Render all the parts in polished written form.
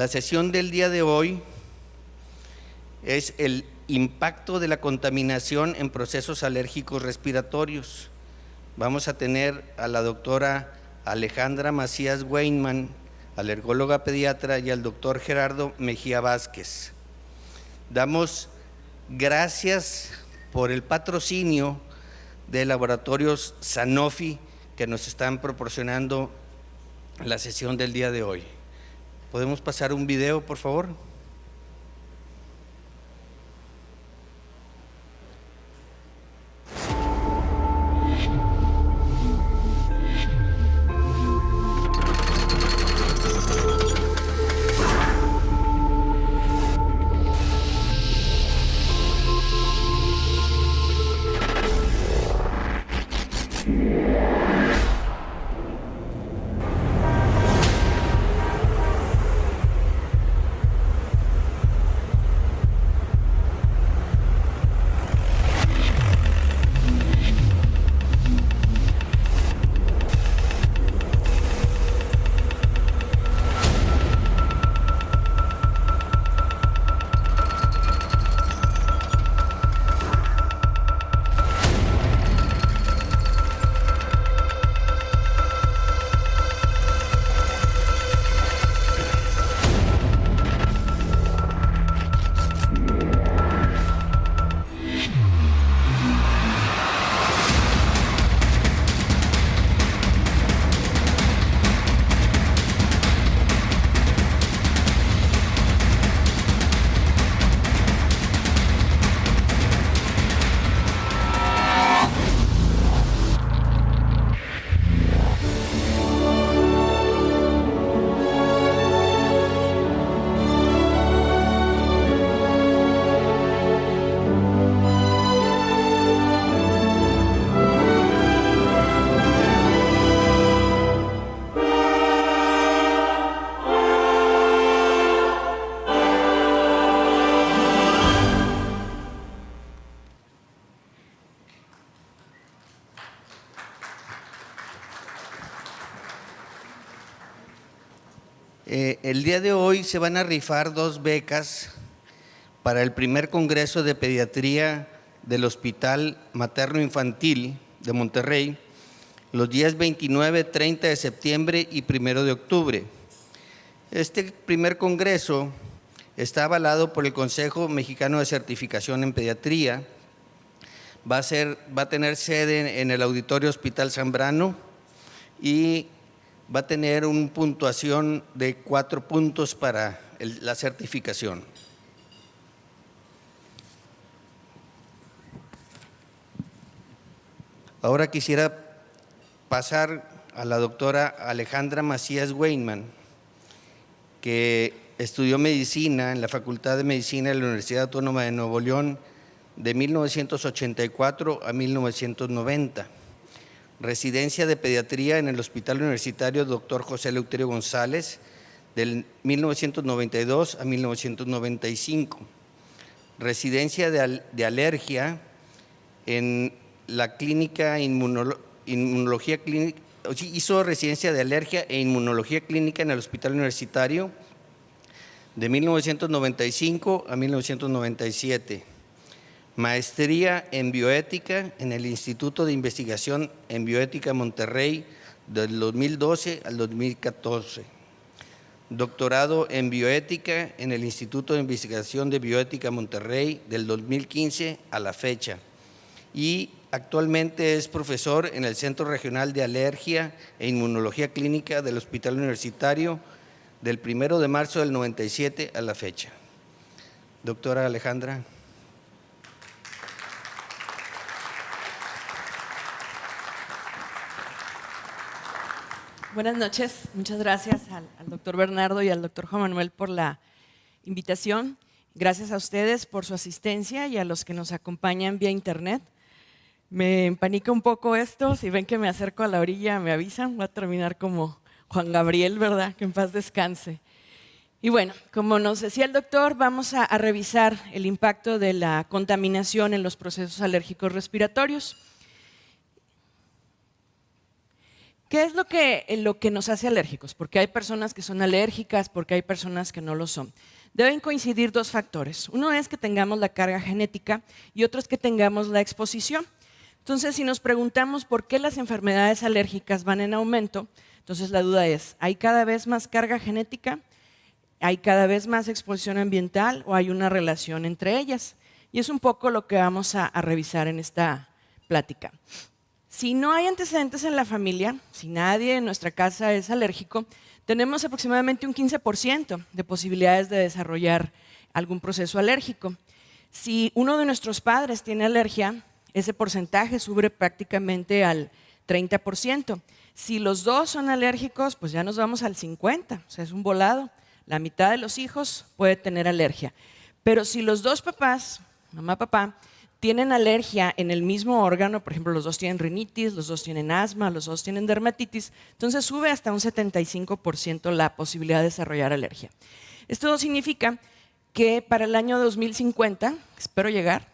sesión del día de hoy es el impacto de la contaminación en procesos alérgicos respiratorios. Vamos a tener a la doctora Alejandra Macías Weinman, alergóloga pediatra, y al doctor Gerardo Mejía Vázquez. Damos gracias por el patrocinio de laboratorios Sanofi que nos están proporcionando la sesión del día de hoy. ¿Podemos pasar un video, por favor? El día de hoy se van a rifar 2 becas para el primer Congreso de Pediatría del Hospital Materno Infantil de Monterrey, los días 29, 30 de septiembre y 1 de octubre. Este primer Congreso está avalado por el Consejo Mexicano de Certificación en Pediatría. Va a tener sede en el Auditorio Hospital Zambrano y va a tener una puntuación de 4 puntos para la certificación. Ahora quisiera pasar a la doctora Alejandra Macías Weinman, que estudió medicina en la Facultad de Medicina de la Universidad Autónoma de Nuevo León de 1984 a 1990. Residencia de pediatría en el Hospital Universitario Dr. José Eleuterio González del 1992 a 1995. Residencia de alergia en la clínica inmunología clínica. Hizo residencia de alergia e inmunología clínica en el Hospital Universitario de 1995 a 1997. Maestría en bioética en el Instituto de Investigación en Bioética Monterrey del 2012 al 2014. Doctorado en bioética en el Instituto de Investigación de Bioética Monterrey del 2015 a la fecha. Y actualmente es profesor en el Centro Regional de Alergia e Inmunología Clínica del Hospital Universitario del 1 de marzo del 97 a la fecha. Doctora Alejandra. Buenas noches, muchas gracias al doctor Bernardo y al doctor Juan Manuel por la invitación. Gracias a ustedes por su asistencia y a los que nos acompañan vía internet. Me empanica un poco esto, si ven que me acerco a la orilla me avisan, voy a terminar como Juan Gabriel, ¿verdad? Que en paz descanse. Y bueno, como nos decía el doctor, vamos a revisar el impacto de la contaminación en los procesos alérgicos respiratorios. ¿Qué es lo que nos hace alérgicos? Porque hay personas que son alérgicas, porque hay personas que no lo son. Deben coincidir dos factores. Uno es que tengamos la carga genética y otro es que tengamos la exposición. Entonces, si nos preguntamos por qué las enfermedades alérgicas van en aumento, entonces la duda es, ¿hay cada vez más carga genética? ¿Hay cada vez más exposición ambiental o hay una relación entre ellas? Y es un poco lo que vamos a revisar en esta plática. Si no hay antecedentes en la familia, si nadie en nuestra casa es alérgico, tenemos aproximadamente un 15% de posibilidades de desarrollar algún proceso alérgico. Si uno de nuestros padres tiene alergia, ese porcentaje sube prácticamente al 30%. Si los dos son alérgicos, pues ya nos vamos al 50%, o sea, es un volado. La mitad de los hijos puede tener alergia. Pero si los dos papás, mamá, papá, tienen alergia en el mismo órgano, por ejemplo, los dos tienen rinitis, los dos tienen asma, los dos tienen dermatitis, entonces sube hasta un 75% la posibilidad de desarrollar alergia. Esto significa que para el año 2050, espero llegar,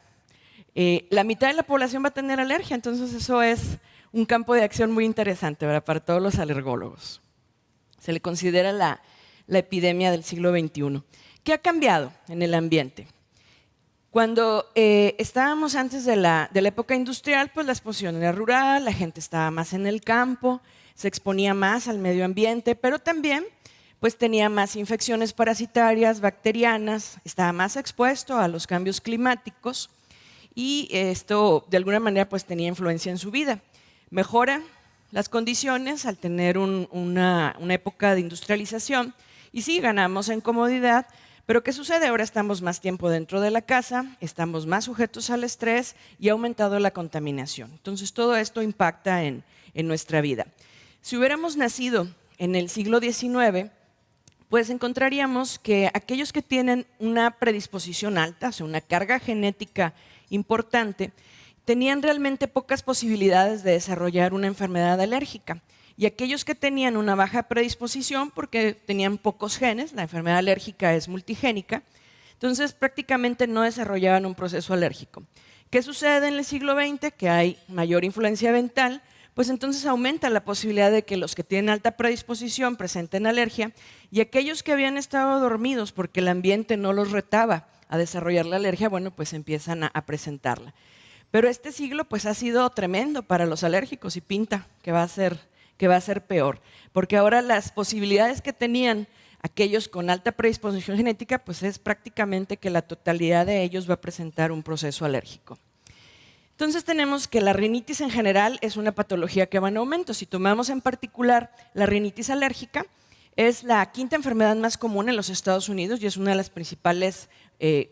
la mitad de la población va a tener alergia, entonces eso es un campo de acción muy interesante, ¿verdad?, para todos los alergólogos. Se le considera la epidemia del siglo XXI. ¿Qué ha cambiado en el ambiente? Cuando estábamos antes de la época industrial, pues la exposición era rural, la gente estaba más en el campo, se exponía más al medio ambiente, pero también pues tenía más infecciones parasitarias, bacterianas, estaba más expuesto a los cambios climáticos y esto de alguna manera pues tenía influencia en su vida. Mejora las condiciones al tener una época de industrialización y sí, ganamos en comodidad. Pero ¿qué sucede? Ahora estamos más tiempo dentro de la casa, estamos más sujetos al estrés y ha aumentado la contaminación. Entonces, todo esto impacta en nuestra vida. Si hubiéramos nacido en el siglo XIX, pues encontraríamos que aquellos que tienen una predisposición alta, o sea, una carga genética importante, tenían realmente pocas posibilidades de desarrollar una enfermedad alérgica. Y aquellos que tenían una baja predisposición porque tenían pocos genes, la enfermedad alérgica es multigénica, entonces prácticamente no desarrollaban un proceso alérgico. ¿Qué sucede en el siglo XX? Que hay mayor influencia ambiental, pues entonces aumenta la posibilidad de que los que tienen alta predisposición presenten alergia y aquellos que habían estado dormidos porque el ambiente no los retaba a desarrollar la alergia, bueno, pues empiezan a presentarla. Pero este siglo pues ha sido tremendo para los alérgicos y pinta que va a ser peor, porque ahora las posibilidades que tenían aquellos con alta predisposición genética, pues es prácticamente que la totalidad de ellos va a presentar un proceso alérgico. Entonces tenemos que la rinitis en general es una patología que va en aumento. Si tomamos en particular la rinitis alérgica, es la quinta enfermedad más común en los Estados Unidos y es una de las principales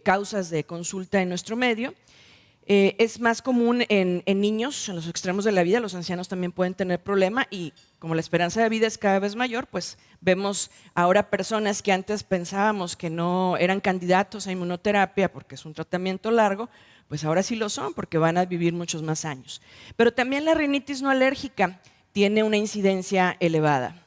causas de consulta en nuestro medio. Es más común en niños, en los extremos de la vida, los ancianos también pueden tener problema y como la esperanza de vida es cada vez mayor, pues vemos ahora personas que antes pensábamos que no eran candidatos a inmunoterapia porque es un tratamiento largo, pues ahora sí lo son porque van a vivir muchos más años. Pero también la rinitis no alérgica tiene una incidencia elevada.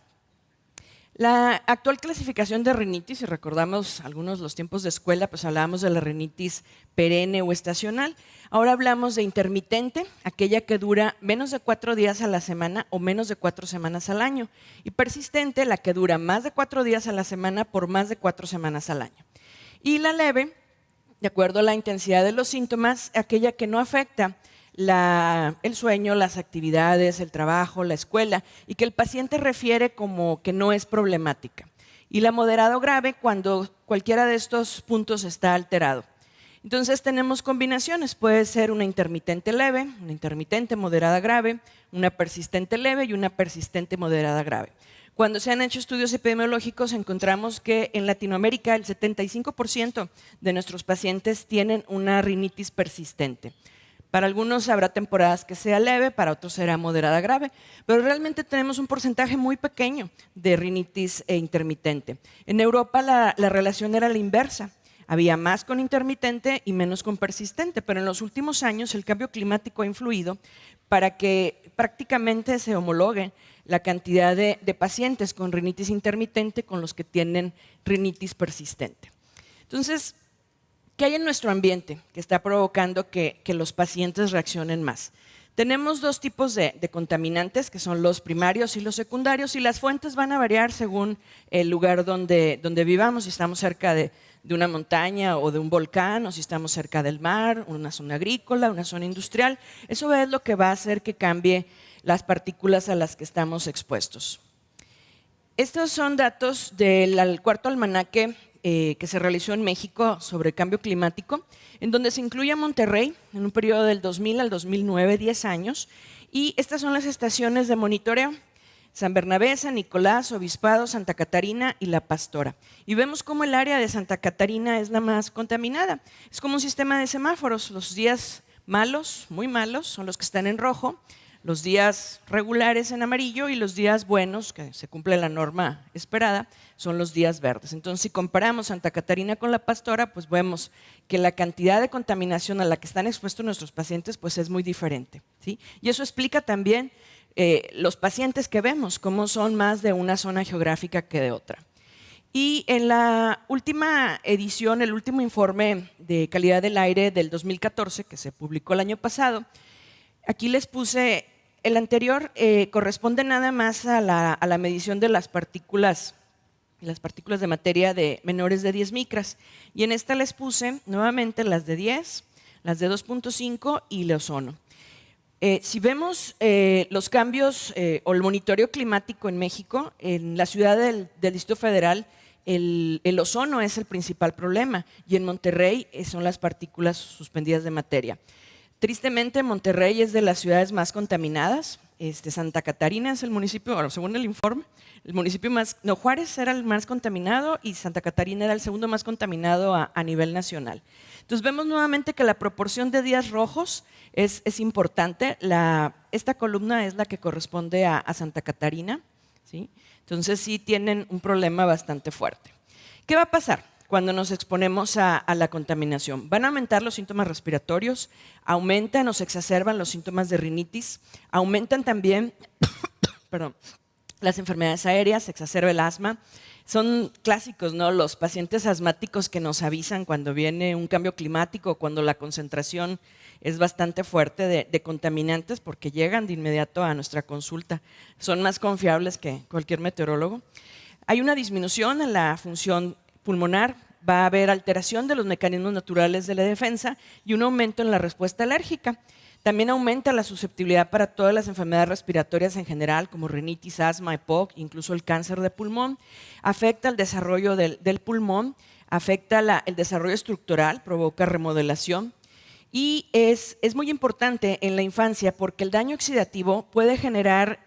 La actual clasificación de rinitis, si recordamos algunos de los tiempos de escuela, pues hablábamos de la rinitis perenne o estacional. Ahora hablamos de intermitente, aquella que dura menos de 4 días a la semana o menos de 4 semanas al año. Y persistente, la que dura más de 4 días a la semana por más de 4 semanas al año. Y la leve, de acuerdo a la intensidad de los síntomas, aquella que no afecta el sueño, las actividades, el trabajo, la escuela, y que el paciente refiere como que no es problemática. Y la moderado grave cuando cualquiera de estos puntos está alterado. Entonces tenemos combinaciones, puede ser una intermitente leve, una intermitente moderada grave, una persistente leve y una persistente moderada grave. Cuando se han hecho estudios epidemiológicos encontramos que en Latinoamérica el 75% de nuestros pacientes tienen una rinitis persistente. Para algunos habrá temporadas que sea leve, para otros será moderada grave, pero realmente tenemos un porcentaje muy pequeño de rinitis intermitente. En Europa la relación era la inversa. Había más con intermitente y menos con persistente, pero en los últimos años el cambio climático ha influido para que prácticamente se homologue la cantidad de pacientes con rinitis intermitente con los que tienen rinitis persistente. Entonces, ¿qué hay en nuestro ambiente que está provocando que los pacientes reaccionen más? Tenemos dos tipos de contaminantes, que son los primarios y los secundarios, y las fuentes van a variar según el lugar donde vivamos, si estamos cerca de una montaña o de un volcán, o si estamos cerca del mar, una zona agrícola, una zona industrial. Eso es lo que va a hacer que cambie las partículas a las que estamos expuestos. Estos son datos del cuarto almanaque que se realizó en México sobre el cambio climático, en donde se incluye a Monterrey en un periodo del 2000 al 2009, 10 años, y estas son las estaciones de monitoreo: San Bernabé, San Nicolás, Obispado, Santa Catarina y La Pastora. Y vemos cómo el área de Santa Catarina es la más contaminada. Es como un sistema de semáforos. Los días malos, muy malos, son los que están en rojo, los días regulares en amarillo, y los días buenos, que se cumple la norma esperada, son los días verdes. Entonces, si comparamos Santa Catarina con La Pastora, pues vemos que la cantidad de contaminación a la que están expuestos nuestros pacientes pues es muy diferente, ¿sí? Y eso explica también los pacientes que vemos, cómo son más de una zona geográfica que de otra. Y en la última edición, el último informe de calidad del aire del 2014, que se publicó el año pasado, aquí les puse, el anterior corresponde nada más a la medición de las partículas de materia de menores de 10 micras. Y en esta les puse nuevamente las de 10, las de 2.5 y el ozono. Si vemos los cambios o el monitoreo climático en México, en la ciudad del Distrito Federal, el ozono es el principal problema, y en Monterrey son las partículas suspendidas de materia. Tristemente, Monterrey es de las ciudades más contaminadas. Santa Catarina es el municipio, bueno, según el informe, el municipio más, no, Juárez era el más contaminado y Santa Catarina era el segundo más contaminado a nivel nacional. Entonces vemos nuevamente que la proporción de días rojos es importante. Esta columna es la que corresponde a Santa Catarina, ¿sí? Entonces sí tienen un problema bastante fuerte. ¿Qué va a pasar cuando nos exponemos a la contaminación? Van a aumentar los síntomas respiratorios, aumentan o se exacerban los síntomas de rinitis, aumentan también las enfermedades aéreas, se exacerba el asma. Son clásicos, ¿no?, los pacientes asmáticos que nos avisan cuando viene un cambio climático, cuando la concentración es bastante fuerte de contaminantes, porque llegan de inmediato a nuestra consulta. Son más confiables que cualquier meteorólogo. Hay una disminución en la función pulmonar, va a haber alteración de los mecanismos naturales de la defensa y un aumento en la respuesta alérgica. También aumenta la susceptibilidad para todas las enfermedades respiratorias en general, como rinitis, asma, EPOC, incluso el cáncer de pulmón. Afecta el desarrollo del pulmón, afecta el desarrollo estructural, provoca remodelación. Y es muy importante en la infancia porque el daño oxidativo puede generar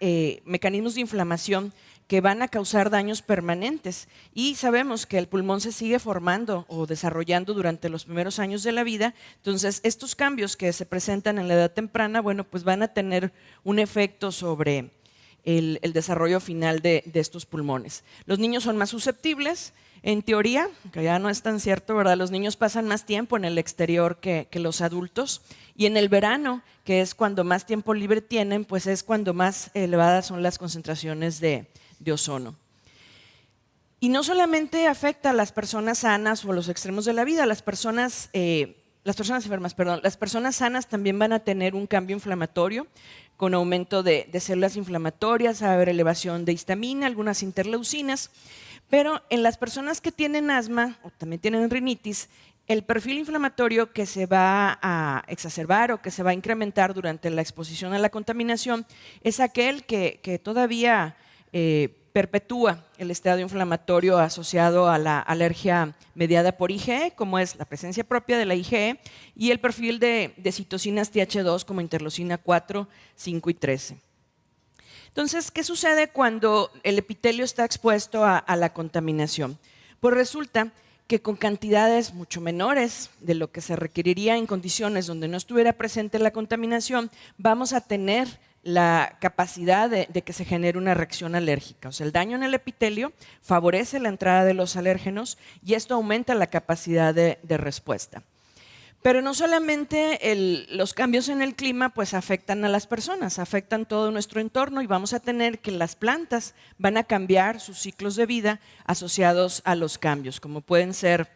mecanismos de inflamación que van a causar daños permanentes, y sabemos que el pulmón se sigue formando o desarrollando durante los primeros años de la vida. Entonces, estos cambios que se presentan en la edad temprana, bueno, pues van a tener un efecto sobre el desarrollo final de estos pulmones. Los niños son más susceptibles, en teoría, que ya no es tan cierto, ¿verdad? Los niños pasan más tiempo en el exterior que los adultos, y en el verano, que es cuando más tiempo libre tienen, pues es cuando más elevadas son las concentraciones de ozono. Y no solamente afecta a las personas sanas o a los extremos de la vida, las personas enfermas, las personas sanas también van a tener un cambio inflamatorio con aumento de células inflamatorias, va a haber elevación de histamina, algunas interleucinas, pero en las personas que tienen asma o también tienen rinitis, el perfil inflamatorio que se va a exacerbar o que se va a incrementar durante la exposición a la contaminación es aquel que todavía perpetúa el estado inflamatorio asociado a la alergia mediada por IgE, como es la presencia propia de la IgE, y el perfil de citocinas Th2 como interleucina 4, 5 y 13. Entonces, ¿qué sucede cuando el epitelio está expuesto a la contaminación? Pues resulta que con cantidades mucho menores de lo que se requeriría en condiciones donde no estuviera presente la contaminación, vamos a tener la capacidad de que se genere una reacción alérgica. O sea, el daño en el epitelio favorece la entrada de los alérgenos y esto aumenta la capacidad de respuesta. Pero no solamente los cambios en el clima pues afectan a las personas, afectan todo nuestro entorno, y vamos a tener que las plantas van a cambiar sus ciclos de vida asociados a los cambios, como pueden ser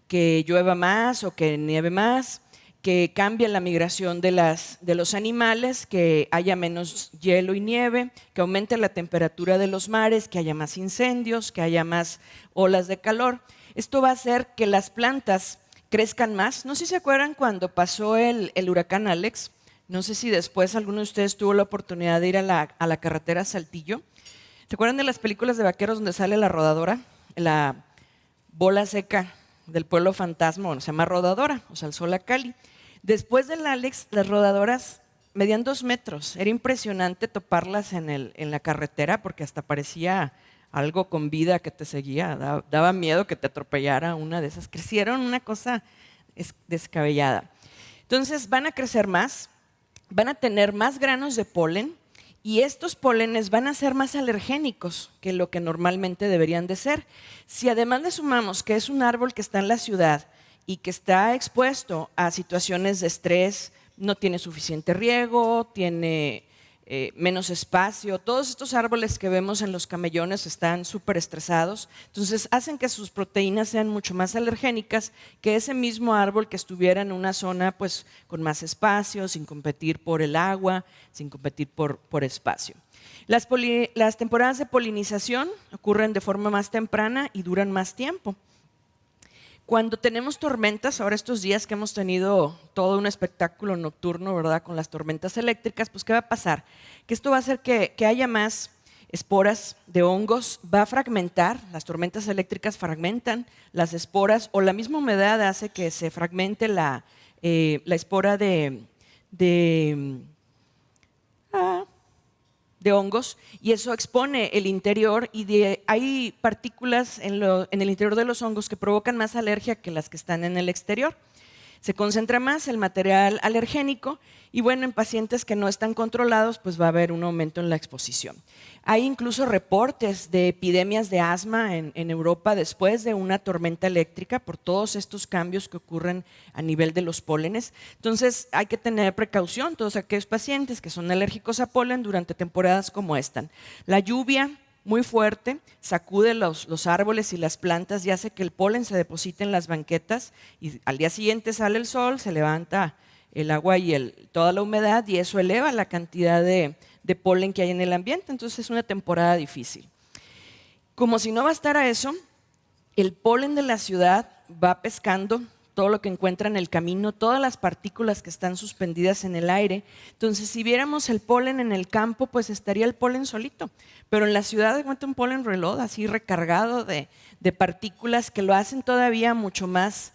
que llueva más o que nieve más, que cambie la migración de los animales, que haya menos hielo y nieve, que aumente la temperatura de los mares, que haya más incendios, que haya más olas de calor. Esto va a hacer que las plantas crezcan más. No sé si se acuerdan cuando pasó el huracán Alex. No sé si después alguno de ustedes tuvo la oportunidad de ir a la carretera Saltillo. ¿Se acuerdan de las películas de vaqueros donde sale la rodadora? La bola seca del pueblo fantasma, bueno, se llama rodadora, o sea, el sol a Cali. Después del Alex, las rodadoras medían 2 metros. Era impresionante toparlas en la carretera porque hasta parecía algo con vida que te seguía. Daba miedo que te atropellara una de esas. Crecieron una cosa descabellada. Entonces van a crecer más, van a tener más granos de polen y estos pólenes van a ser más alergénicos que lo que normalmente deberían de ser. Si además le sumamos que es un árbol que está en la ciudad y que está expuesto a situaciones de estrés, no tiene suficiente riego, tiene menos espacio, todos estos árboles que vemos en los camellones están súper estresados, entonces hacen que sus proteínas sean mucho más alergénicas que ese mismo árbol que estuviera en una zona pues, con más espacio, sin competir por el agua, sin competir por espacio. Las temporadas de polinización ocurren de forma más temprana y duran más tiempo. Cuando tenemos tormentas, ahora estos días que hemos tenido todo un espectáculo nocturno, ¿verdad? Con las tormentas eléctricas, pues ¿qué va a pasar? Que esto va a hacer que haya más esporas de hongos, va a fragmentar, las tormentas eléctricas fragmentan las esporas o la misma humedad hace que se fragmente la espora de hongos y eso expone el interior y hay partículas en el interior de los hongos que provocan más alergia que las que están en el exterior. Se concentra más el material alergénico y bueno, en pacientes que no están controlados pues va a haber un aumento en la exposición. Hay incluso reportes de epidemias de asma en Europa después de una tormenta eléctrica por todos estos cambios que ocurren a nivel de los pólenes. Entonces hay que tener precaución todos aquellos pacientes que son alérgicos a polen durante temporadas como esta. La lluvia muy fuerte sacude los árboles y las plantas y hace que el polen se deposite en las banquetas y al día siguiente sale el sol, se levanta el agua y toda la humedad y eso eleva la cantidad de polen que hay en el ambiente, entonces es una temporada difícil. Como si no bastara eso, el polen de la ciudad va pescando todo lo que encuentra en el camino, todas las partículas que están suspendidas en el aire. Entonces, si viéramos el polen en el campo, pues estaría el polen solito. Pero en la ciudad encuentra un polen reloj, así recargado de partículas que lo hacen todavía mucho más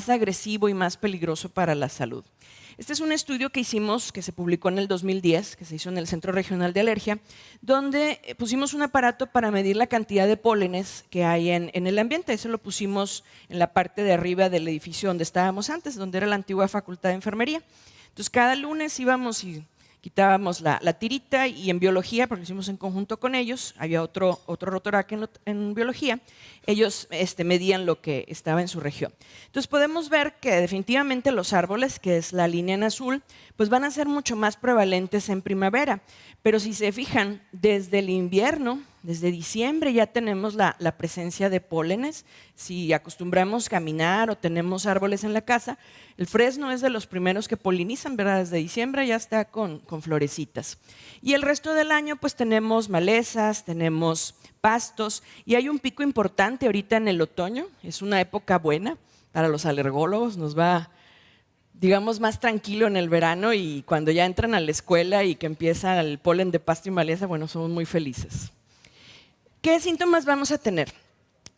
agresivo y más peligroso para la salud. Este es un estudio que hicimos, que se publicó en el 2010, que se hizo en el Centro Regional de Alergia, donde pusimos un aparato para medir la cantidad de pólenes que hay en el ambiente. Eso lo pusimos en la parte de arriba del edificio donde estábamos antes, donde era la antigua Facultad de Enfermería. Entonces, cada lunes íbamos y quitábamos la tirita y en biología, porque lo hicimos en conjunto con ellos, había otro rotoraque en biología, ellos medían lo que estaba en su región. Entonces podemos ver que definitivamente los árboles, que es la línea en azul, pues van a ser mucho más prevalentes en primavera, pero si se fijan, desde el invierno, desde diciembre ya tenemos la presencia de pólenes. Si acostumbramos caminar o tenemos árboles en la casa, el fresno es de los primeros que polinizan, ¿verdad? Desde diciembre ya está con florecitas. Y el resto del año pues tenemos malezas, tenemos pastos y hay un pico importante ahorita en el otoño. Es una época buena para los alergólogos, nos va, digamos, más tranquilo en el verano y cuando ya entran a la escuela y que empieza el polen de pasto y maleza, bueno, somos muy felices. ¿Qué síntomas vamos a tener?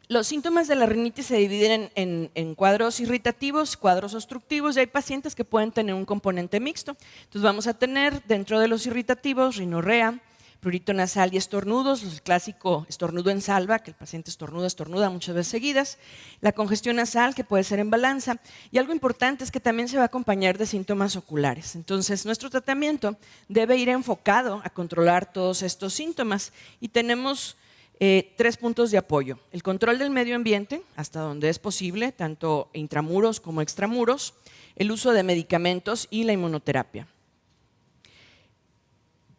Los síntomas de la rinitis se dividen en cuadros irritativos, cuadros obstructivos y hay pacientes que pueden tener un componente mixto. Entonces vamos a tener dentro de los irritativos rinorrea, prurito nasal y estornudos, el clásico estornudo en salva, que el paciente estornuda muchas veces seguidas, la congestión nasal que puede ser en balanza y algo importante es que también se va a acompañar de síntomas oculares. Entonces nuestro tratamiento debe ir enfocado a controlar todos estos síntomas y tenemos 3 puntos de apoyo. El control del medio ambiente, hasta donde es posible, tanto intramuros como extramuros, el uso de medicamentos y la inmunoterapia.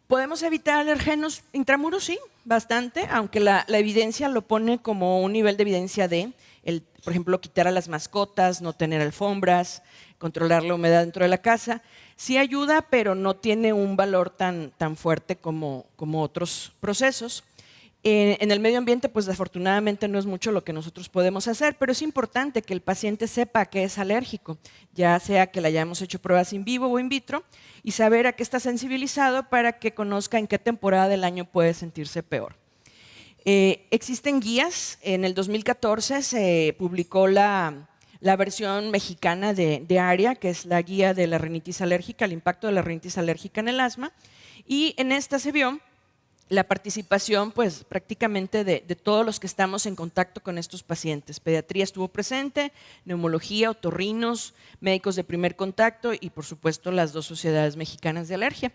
¿Podemos evitar alergenos intramuros? Sí, bastante, aunque la evidencia lo pone como un nivel de evidencia D. El por ejemplo, quitar a las mascotas, no tener alfombras, controlar la humedad dentro de la casa. Sí ayuda, pero no tiene un valor tan fuerte como otros procesos. En el medio ambiente, pues desafortunadamente no es mucho lo que nosotros podemos hacer, pero es importante que el paciente sepa que es alérgico, ya sea que le hayamos hecho pruebas in vivo o in vitro, y saber a qué está sensibilizado para que conozca en qué temporada del año puede sentirse peor. Existen guías. En el 2014 se publicó la versión mexicana de ARIA, que es la guía de la rinitis alérgica, el impacto de la rinitis alérgica en el asma, y en esta se vio la participación pues prácticamente de todos los que estamos en contacto con estos pacientes. Pediatría estuvo presente, neumología, otorrinos, médicos de primer contacto y por supuesto las dos sociedades mexicanas de alergia.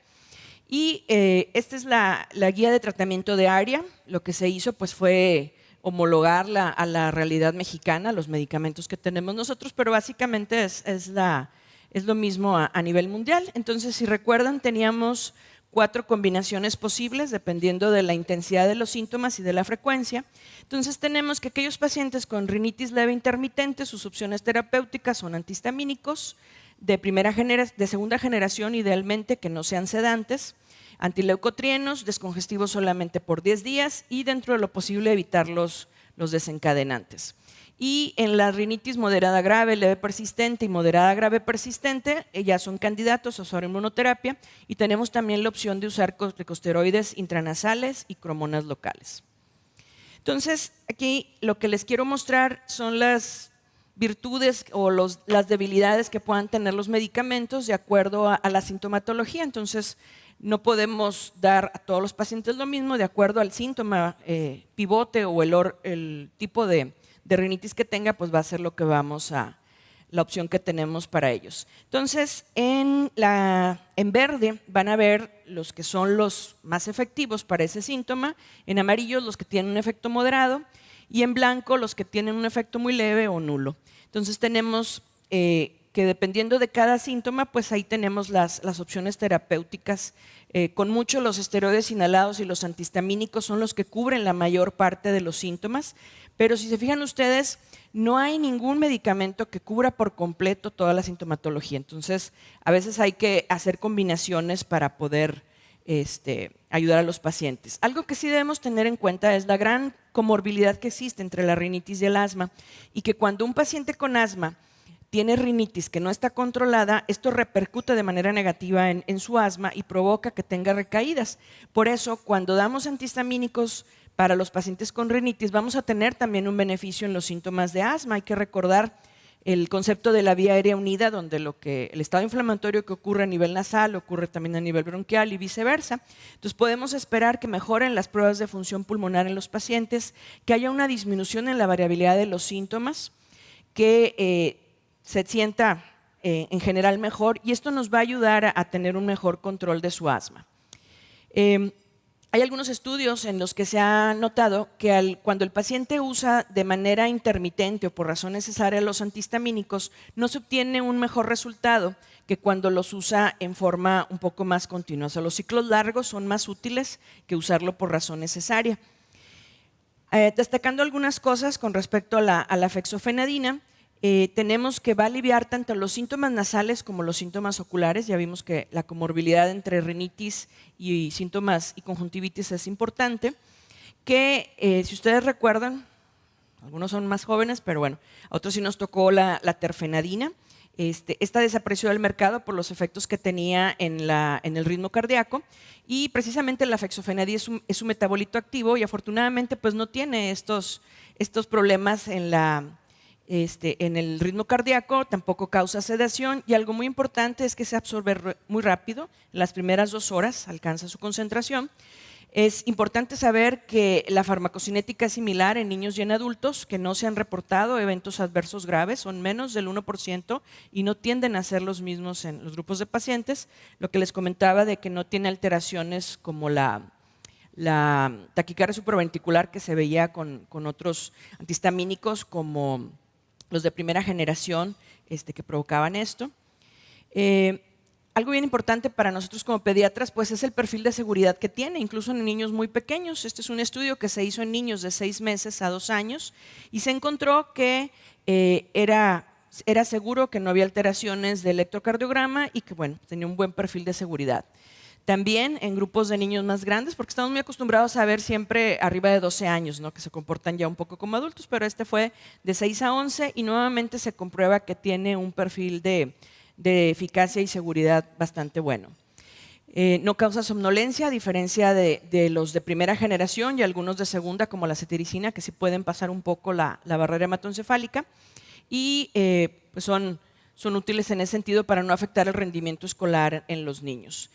Y esta es la guía de tratamiento de ARIA. Lo que se hizo pues fue homologarla a la realidad mexicana, los medicamentos que tenemos nosotros, pero básicamente es lo mismo a nivel mundial. Entonces, si recuerdan, teníamos 4 combinaciones posibles dependiendo de la intensidad de los síntomas y de la frecuencia. Entonces tenemos que aquellos pacientes con rinitis leve intermitente, sus opciones terapéuticas son antihistamínicos de segunda generación, idealmente que no sean sedantes, antileucotrienos, descongestivos solamente por 10 días y dentro de lo posible evitar los desencadenantes. Y en la rinitis moderada grave, leve persistente y moderada grave persistente, ya son candidatos a usar inmunoterapia y tenemos también la opción de usar corticosteroides intranasales y cromonas locales. Entonces, aquí lo que les quiero mostrar son las virtudes o las debilidades que puedan tener los medicamentos de acuerdo a la sintomatología. Entonces, no podemos dar a todos los pacientes lo mismo de acuerdo al síntoma pivote o el tipo de rinitis que tenga, pues va a ser lo que la opción que tenemos para ellos. Entonces, en verde van a ver los que son los más efectivos para ese síntoma, en amarillo los que tienen un efecto moderado y en blanco los que tienen un efecto muy leve o nulo. Entonces tenemos que dependiendo de cada síntoma, pues ahí tenemos las opciones terapéuticas. Con mucho los esteroides inhalados y los antihistamínicos son los que cubren la mayor parte de los síntomas, pero si se fijan ustedes, no hay ningún medicamento que cubra por completo toda la sintomatología. Entonces, a veces hay que hacer combinaciones para poder ayudar a los pacientes. Algo que sí debemos tener en cuenta es la gran comorbilidad que existe entre la rinitis y el asma, y que cuando un paciente con asma tiene rinitis que no está controlada, esto repercute de manera negativa en su asma y provoca que tenga recaídas. Por eso, cuando damos antihistamínicos para los pacientes con rinitis, vamos a tener también un beneficio en los síntomas de asma. Hay que recordar el concepto de la vía aérea unida, donde el estado inflamatorio que ocurre a nivel nasal ocurre también a nivel bronquial y viceversa. Entonces podemos esperar que mejoren las pruebas de función pulmonar en los pacientes, que haya una disminución en la variabilidad de los síntomas, que se sienta en general mejor, y esto nos va a ayudar a tener un mejor control de su asma. Hay algunos estudios en los que se ha notado que cuando el paciente usa de manera intermitente o por razón necesaria los antihistamínicos, no se obtiene un mejor resultado que cuando los usa en forma un poco más continua. O sea, los ciclos largos son más útiles que usarlo por razón necesaria. Destacando algunas cosas con respecto a la fexofenadina, tenemos que va a aliviar tanto los síntomas nasales como los síntomas oculares. Ya vimos que la comorbilidad entre rinitis y síntomas y conjuntivitis es importante, que si ustedes recuerdan, algunos son más jóvenes, pero bueno, a otros sí nos tocó la terfenadina. Esta desapareció del mercado por los efectos que tenía en el ritmo cardíaco, y precisamente la fexofenadina es un metabolito activo y afortunadamente pues no tiene estos problemas en el ritmo cardíaco, tampoco causa sedación, y algo muy importante es que se absorbe muy rápido. En las primeras 2 horas alcanza su concentración. Es importante saber que la farmacocinética es similar en niños y en adultos, que no se han reportado eventos adversos graves, son menos del 1% y no tienden a ser los mismos en los grupos de pacientes. Lo que les comentaba de que no tiene alteraciones como la taquicardia supraventricular que se veía con otros antihistamínicos como los de primera generación que provocaban esto. algo bien importante para nosotros como pediatras, pues es el perfil de seguridad que tiene, incluso en niños muy pequeños. Este es un estudio que se hizo en niños de 6 meses a 2 años y se encontró que era seguro, que no había alteraciones de electrocardiograma y que, bueno, tenía un buen perfil de seguridad. También en grupos de niños más grandes, porque estamos muy acostumbrados a ver siempre arriba de 12 años, ¿no?, que se comportan ya un poco como adultos, pero este fue de 6 a 11 y nuevamente se comprueba que tiene un perfil de eficacia y seguridad bastante bueno. No causa somnolencia, a diferencia de los de primera generación y algunos de segunda, como la cetiricina, que sí pueden pasar un poco la barrera hematoencefálica y pues son útiles en ese sentido para no afectar el rendimiento escolar en los niños.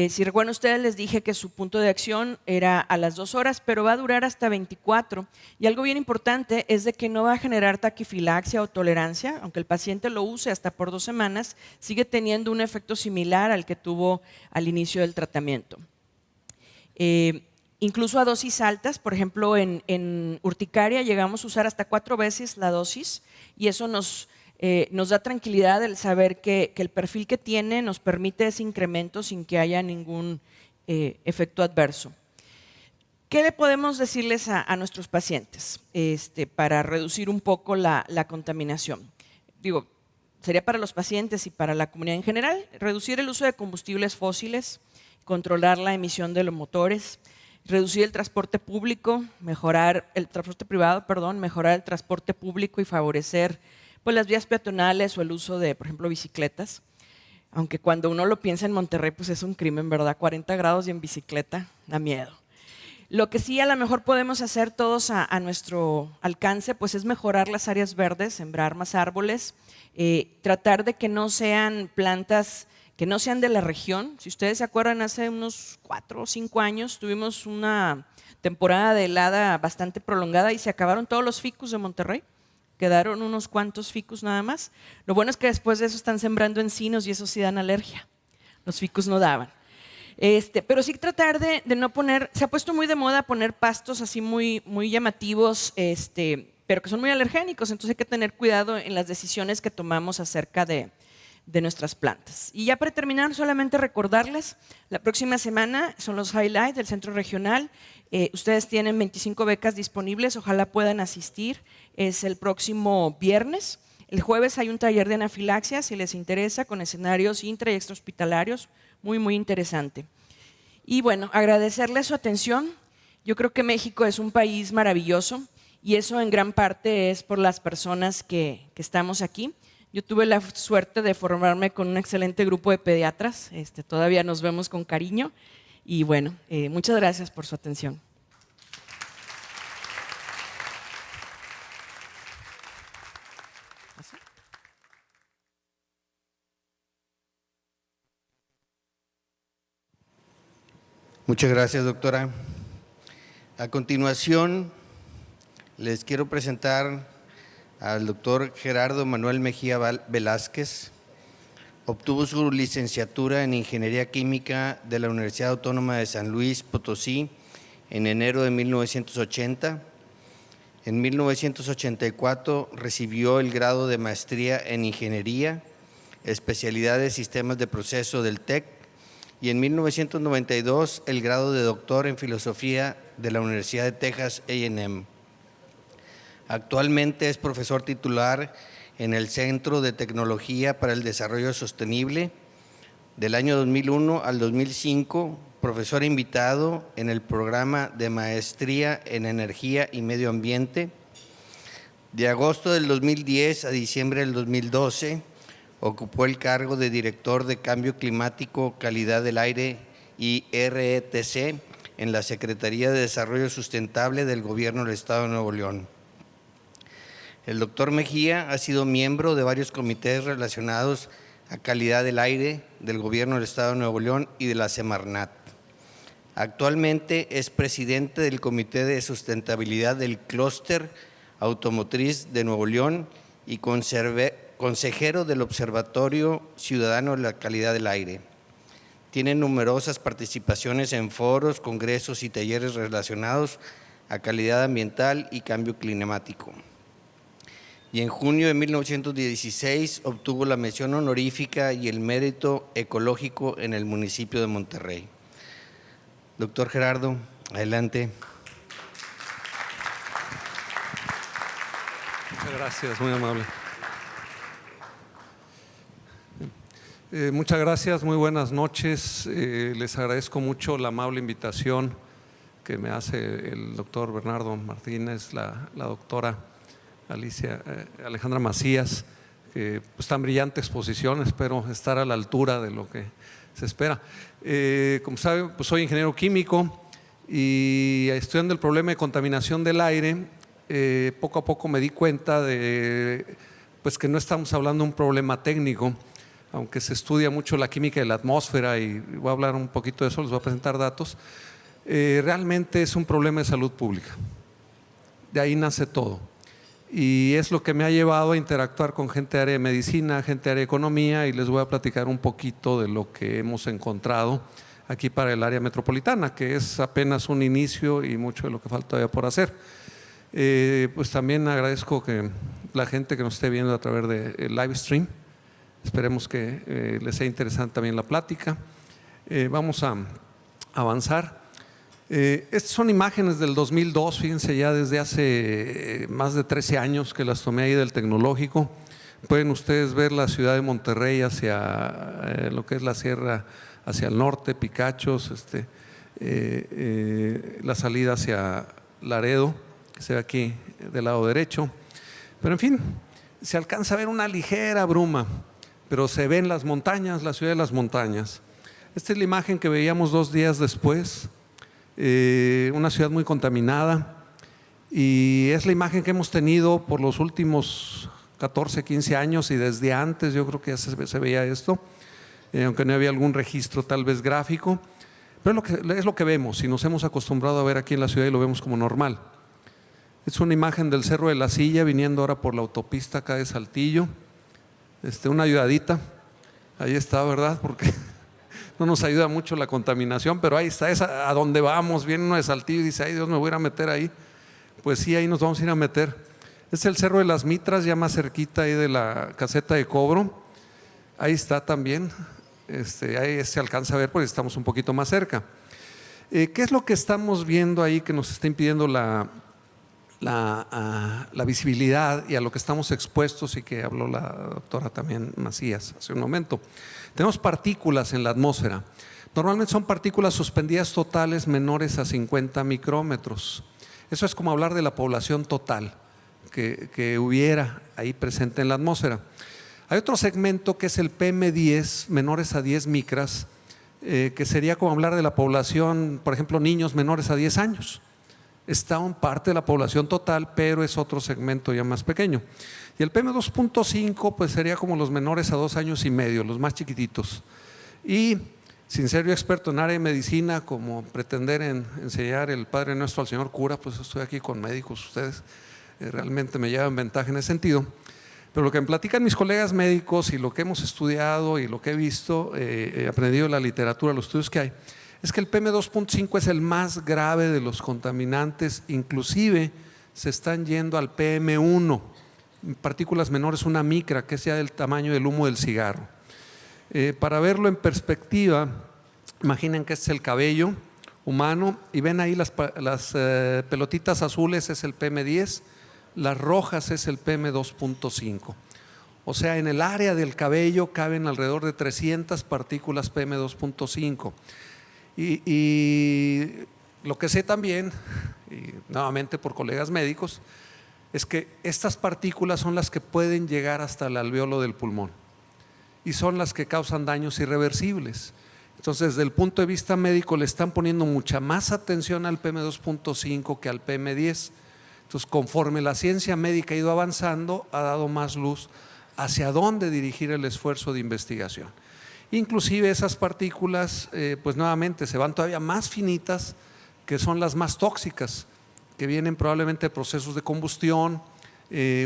Si recuerdan ustedes, les dije que su punto de acción era a las 2 horas, pero va a durar hasta 24. Y algo bien importante es de que no va a generar taquifilaxia o tolerancia, aunque el paciente lo use hasta por 2 semanas, sigue teniendo un efecto similar al que tuvo al inicio del tratamiento. Incluso a dosis altas, por ejemplo, en urticaria llegamos a usar hasta 4 veces la dosis y eso nos da tranquilidad el saber que el perfil que tiene nos permite ese incremento sin que haya ningún efecto adverso. ¿Qué le podemos decirles a nuestros pacientes para reducir un poco la contaminación? Digo, sería para los pacientes y para la comunidad en general, reducir el uso de combustibles fósiles, controlar la emisión de los motores, reducir el transporte público, mejorar el transporte privado, mejorar el transporte público y favorecer pues las vías peatonales o el uso de, por ejemplo, bicicletas. Aunque cuando uno lo piensa en Monterrey, pues es un crimen, ¿verdad? 40 grados y en bicicleta, da miedo. Lo que sí a lo mejor podemos hacer todos a nuestro alcance, pues es mejorar las áreas verdes, sembrar más árboles, tratar de que no sean plantas que no sean de la región. Si ustedes se acuerdan, hace unos 4 o 5 años tuvimos una temporada de helada bastante prolongada y se acabaron todos los ficus de Monterrey. Quedaron unos cuantos ficus nada más. Lo bueno es que después de eso están sembrando encinos y eso sí dan alergia. Los ficus no daban. Pero sí tratar de no poner, se ha puesto muy de moda poner pastos así muy llamativos, pero que son muy alergénicos, entonces hay que tener cuidado en las decisiones que tomamos acerca de nuestras plantas. Y ya para terminar, solamente recordarles, la próxima semana son los highlights del centro regional. Ustedes tienen 25 becas disponibles, ojalá puedan asistir. Es el próximo viernes. El jueves hay un taller de anafilaxia, si les interesa, con escenarios intra y extrahospitalarios, muy interesante. Y bueno, agradecerles su atención. Yo creo que México es un país maravilloso y eso en gran parte es por las personas que estamos aquí. Yo tuve la suerte de formarme con un excelente grupo de pediatras, todavía nos vemos con cariño y bueno, muchas gracias por su atención. Muchas gracias, doctora. A continuación, les quiero presentar al doctor Gerardo Manuel Mejía Velázquez. Obtuvo su licenciatura en Ingeniería Química de la Universidad Autónoma de San Luis Potosí en enero de 1980. En 1984 recibió el grado de maestría en Ingeniería, especialidad de Sistemas de Proceso del TEC, y en 1992 el grado de doctor en Filosofía de la Universidad de Texas A&M. Actualmente es profesor titular en el Centro de Tecnología para el Desarrollo Sostenible. Del año 2001 al 2005, profesor invitado en el programa de Maestría en Energía y Medio Ambiente. De agosto del 2010 a diciembre del 2012, ocupó el cargo de Director de Cambio Climático, Calidad del Aire y RETC en la Secretaría de Desarrollo Sustentable del Gobierno del Estado de Nuevo León. El doctor Mejía ha sido miembro de varios comités relacionados a calidad del aire del Gobierno del Estado de Nuevo León y de la Semarnat. Actualmente es presidente del Comité de Sustentabilidad del Clúster Automotriz de Nuevo León y consejero del Observatorio Ciudadano de la Calidad del Aire. Tiene numerosas participaciones en foros, congresos y talleres relacionados a calidad ambiental y cambio climático. y en junio de 1916 obtuvo la mención honorífica y el mérito ecológico en el municipio de Monterrey. Doctor Gerardo, adelante. Muchas gracias, muy amable. Muchas gracias, muy buenas noches. Les agradezco mucho la amable invitación que me hace el doctor Bernardo Martínez, la doctora Alejandra Macías, que pues, tan brillante exposición, espero estar a la altura de lo que se espera. Como saben, pues soy ingeniero químico y estudiando el problema de contaminación del aire, poco a poco me di cuenta de pues, que no estamos hablando de un problema técnico, aunque se estudia mucho la química de la atmósfera y voy a hablar un poquito de eso, les voy a presentar datos. Realmente es un problema de salud pública, de ahí nace todo y es lo que me ha llevado a interactuar con gente de área de medicina, gente de área de economía, y les voy a platicar un poquito de lo que hemos encontrado aquí para el área metropolitana, que es apenas un inicio y mucho de lo que falta todavía por hacer. Pues también agradezco que la gente que nos esté viendo a través del live stream, esperemos que les sea interesante también la plática. Vamos a avanzar. Estas son imágenes del 2002, fíjense, ya desde hace más de 13 años que las tomé ahí del Tecnológico. Pueden ustedes ver la ciudad de Monterrey hacia lo que es la sierra, hacia el norte, Picachos, la salida hacia Laredo, que se ve aquí del lado derecho. Pero en fin, se alcanza a ver una ligera bruma, pero se ven las montañas, la ciudad de las montañas. Esta es la imagen que veíamos 2 días después, una ciudad muy contaminada, y es la imagen que hemos tenido por los últimos 14, 15 años y desde antes yo creo que ya se veía esto, aunque no había algún registro tal vez gráfico, pero es lo que vemos y nos hemos acostumbrado a ver aquí en la ciudad y lo vemos como normal. Es una imagen del Cerro de la Silla viniendo ahora por la autopista acá de Saltillo. Una ayudadita, ahí está, ¿verdad? Porque no nos ayuda mucho la contaminación, pero ahí está, es a donde vamos. Viene uno de Saltillo y dice, ay Dios, me voy a ir a meter ahí. Pues sí, ahí nos vamos a ir a meter. Es el Cerro de las Mitras, ya más cerquita ahí de la caseta de cobro. Ahí está también, ahí se alcanza a ver porque estamos un poquito más cerca. ¿Qué es lo que estamos viendo ahí que nos está impidiendo la visibilidad y a lo que estamos expuestos, y que habló la doctora también Macías hace un momento? Tenemos partículas en la atmósfera. Normalmente son partículas suspendidas totales menores a 50 micrómetros. Eso es como hablar de la población total que hubiera ahí presente en la atmósfera. Hay otro segmento que es el PM10, menores a 10 micras, que sería como hablar de la población, por ejemplo, niños menores a 10 años. Está en parte de la población total, pero es otro segmento ya más pequeño. Y el PM2.5 pues sería como los menores a 2 años y medio, los más chiquititos. Y sin ser yo experto en área de medicina, como pretender enseñar el Padre Nuestro al señor cura, pues estoy aquí con médicos, ustedes realmente me llevan ventaja en ese sentido. Pero lo que me platican mis colegas médicos y lo que hemos estudiado y lo que he visto, he aprendido de la literatura, los estudios que hay, es que el PM2.5 es el más grave de los contaminantes, inclusive se están yendo al PM1, partículas menores, una micra, que sea del tamaño del humo del cigarro. Para verlo en perspectiva, imaginen que este es el cabello humano y ven ahí las pelotitas azules, es el PM10, las rojas es el PM2.5. O sea, en el área del cabello caben alrededor de 300 partículas PM2.5. Y lo que sé también, y nuevamente por colegas médicos, es que estas partículas son las que pueden llegar hasta el alvéolo del pulmón y son las que causan daños irreversibles. Entonces, desde el punto de vista médico le están poniendo mucha más atención al PM2.5 que al PM10. Entonces, conforme la ciencia médica ha ido avanzando, ha dado más luz hacia dónde dirigir el esfuerzo de investigación. Inclusive esas partículas, pues nuevamente se van todavía más finitas, que son las más tóxicas, que vienen probablemente de procesos de combustión,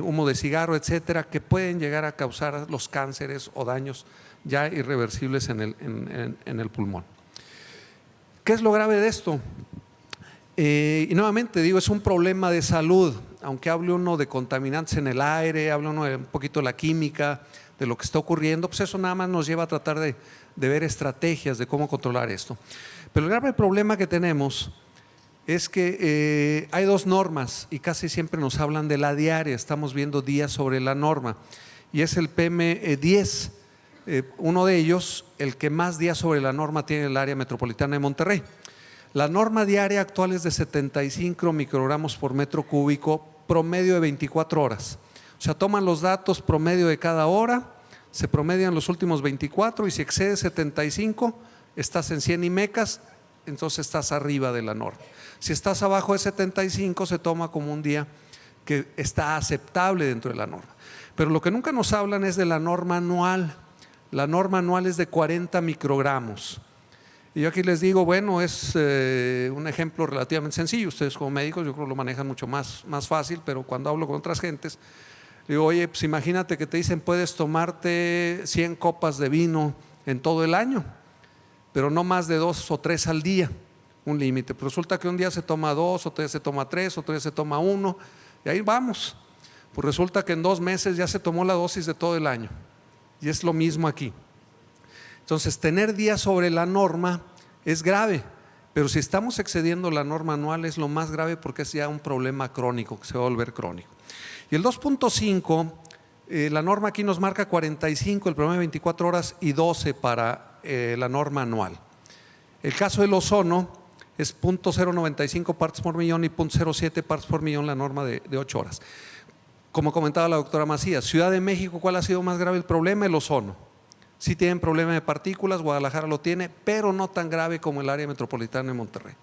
humo de cigarro, etcétera, que pueden llegar a causar los cánceres o daños ya irreversibles en el pulmón. ¿Qué es lo grave de esto? Y nuevamente digo, es un problema de salud, aunque hable uno de contaminantes en el aire, hable uno de un poquito de la química, de lo que está ocurriendo, pues eso nada más nos lleva a tratar de ver estrategias de cómo controlar esto. Pero el grave problema que tenemos es que hay dos normas y casi siempre nos hablan de la diaria, estamos viendo días sobre la norma, y es el PM10, uno de ellos, el que más días sobre la norma tiene el área metropolitana de Monterrey. La norma diaria actual es de 75 microgramos por metro cúbico, promedio de 24 horas. O sea, toman los datos promedio de cada hora, se promedian los últimos 24 y si excede 75, estás en 100 IMECAS, entonces estás arriba de la norma. Si estás abajo de 75, se toma como un día que está aceptable dentro de la norma. Pero lo que nunca nos hablan es de la norma anual. La norma anual es de 40 microgramos. Y yo aquí les digo, bueno, es un ejemplo relativamente sencillo. Ustedes como médicos yo creo que lo manejan mucho más fácil, pero cuando hablo con otras gentes, digo, oye, pues imagínate que te dicen puedes tomarte 100 copas de vino en todo el año, pero no más de 2 o 3 al día, un límite. Pero resulta que un día se toma 2, otro día se toma 3, otro día se toma 1, y ahí vamos. Pues resulta que en 2 meses ya se tomó la dosis de todo el año, y es lo mismo aquí. Entonces, tener días sobre la norma es grave, pero si estamos excediendo la norma anual es lo más grave porque es ya un problema crónico, que se va a volver crónico. Y el 2.5, la norma aquí nos marca 45, el promedio de 24 horas y 12 para la norma anual. El caso del ozono es 0.095 partes por millón y 0.07 partes por millón la norma de 8 horas. Como comentaba la doctora Macías, Ciudad de México, ¿cuál ha sido más grave el problema? El ozono. Sí tienen problema de partículas, Guadalajara lo tiene, pero no tan grave como el área metropolitana de Monterrey.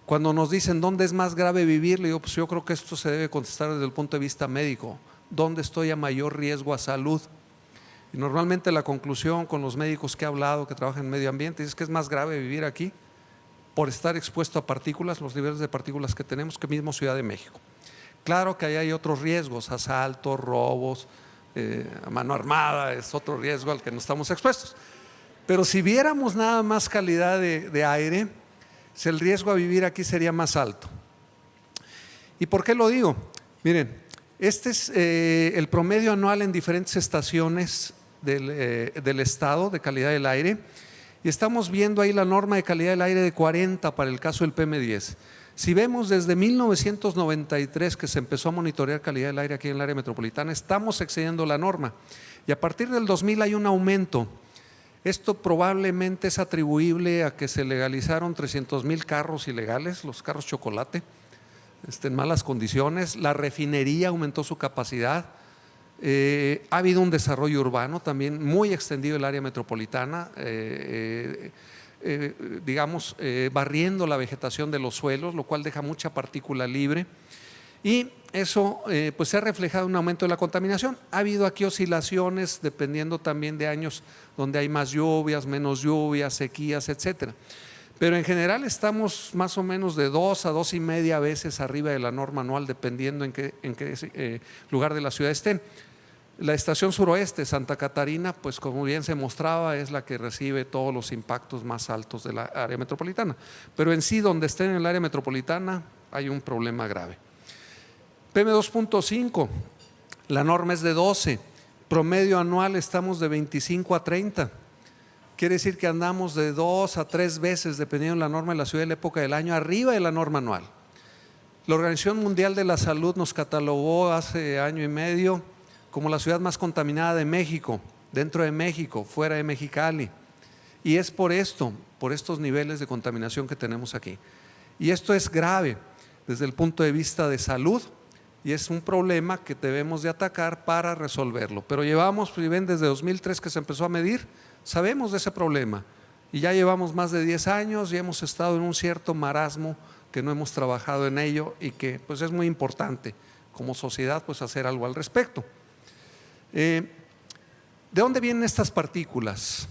Cuando nos dicen dónde es más grave vivir, le digo, pues yo creo que esto se debe contestar desde el punto de vista médico. ¿Dónde estoy a mayor riesgo a salud? Y normalmente la conclusión con los médicos que he hablado, que trabajan en medio ambiente, es que es más grave vivir aquí por estar expuesto a partículas, los niveles de partículas que tenemos, que mismo Ciudad de México. Claro que ahí hay otros riesgos, asaltos, robos, a mano armada es otro riesgo al que no estamos expuestos. Pero si viéramos nada más calidad de aire, el riesgo a vivir aquí sería más alto. ¿Y por qué lo digo? Miren, este es el promedio anual en diferentes estaciones del estado de calidad del aire, y estamos viendo ahí la norma de calidad del aire de 40 para el caso del PM10. Si vemos desde 1993 que se empezó a monitorear calidad del aire aquí en el área metropolitana, estamos excediendo la norma, y a partir del 2000 hay un aumento. Esto probablemente es atribuible a que se legalizaron 300,000 carros ilegales, los carros chocolate, en malas condiciones. La refinería aumentó su capacidad. Ha habido un desarrollo urbano también muy extendido en el área metropolitana, barriendo la vegetación de los suelos, lo cual deja mucha partícula libre, y eso pues se ha reflejado en un aumento de la contaminación. Ha habido aquí oscilaciones dependiendo también de años donde hay más lluvias, menos lluvias, sequías, etcétera. Pero en general estamos más o menos de 2 a 2.5 veces arriba de la norma anual, dependiendo en qué lugar de la ciudad estén. La estación suroeste, Santa Catarina, pues como bien se mostraba, es la que recibe todos los impactos más altos de la área metropolitana. Pero en sí, donde estén en el área metropolitana, hay un problema grave. PM2.5, la norma es de 12, promedio anual estamos de 25 a 30. Quiere decir que andamos de 2 a 3 veces, dependiendo de la norma de la ciudad y la época del año, arriba de la norma anual. La Organización Mundial de la Salud nos catalogó hace año y medio como la ciudad más contaminada de México, dentro de México, fuera de Mexicali. Y es por estos niveles de contaminación que tenemos aquí. Y esto es grave desde el punto de vista de salud, y es un problema que debemos de atacar para resolverlo. Pero llevamos, pues, ven, desde 2003 que se empezó a medir, sabemos de ese problema, y ya llevamos más de 10 años y hemos estado en un cierto marasmo que no hemos trabajado en ello, y que pues es muy importante como sociedad pues hacer algo al respecto. ¿De dónde vienen estas partículas?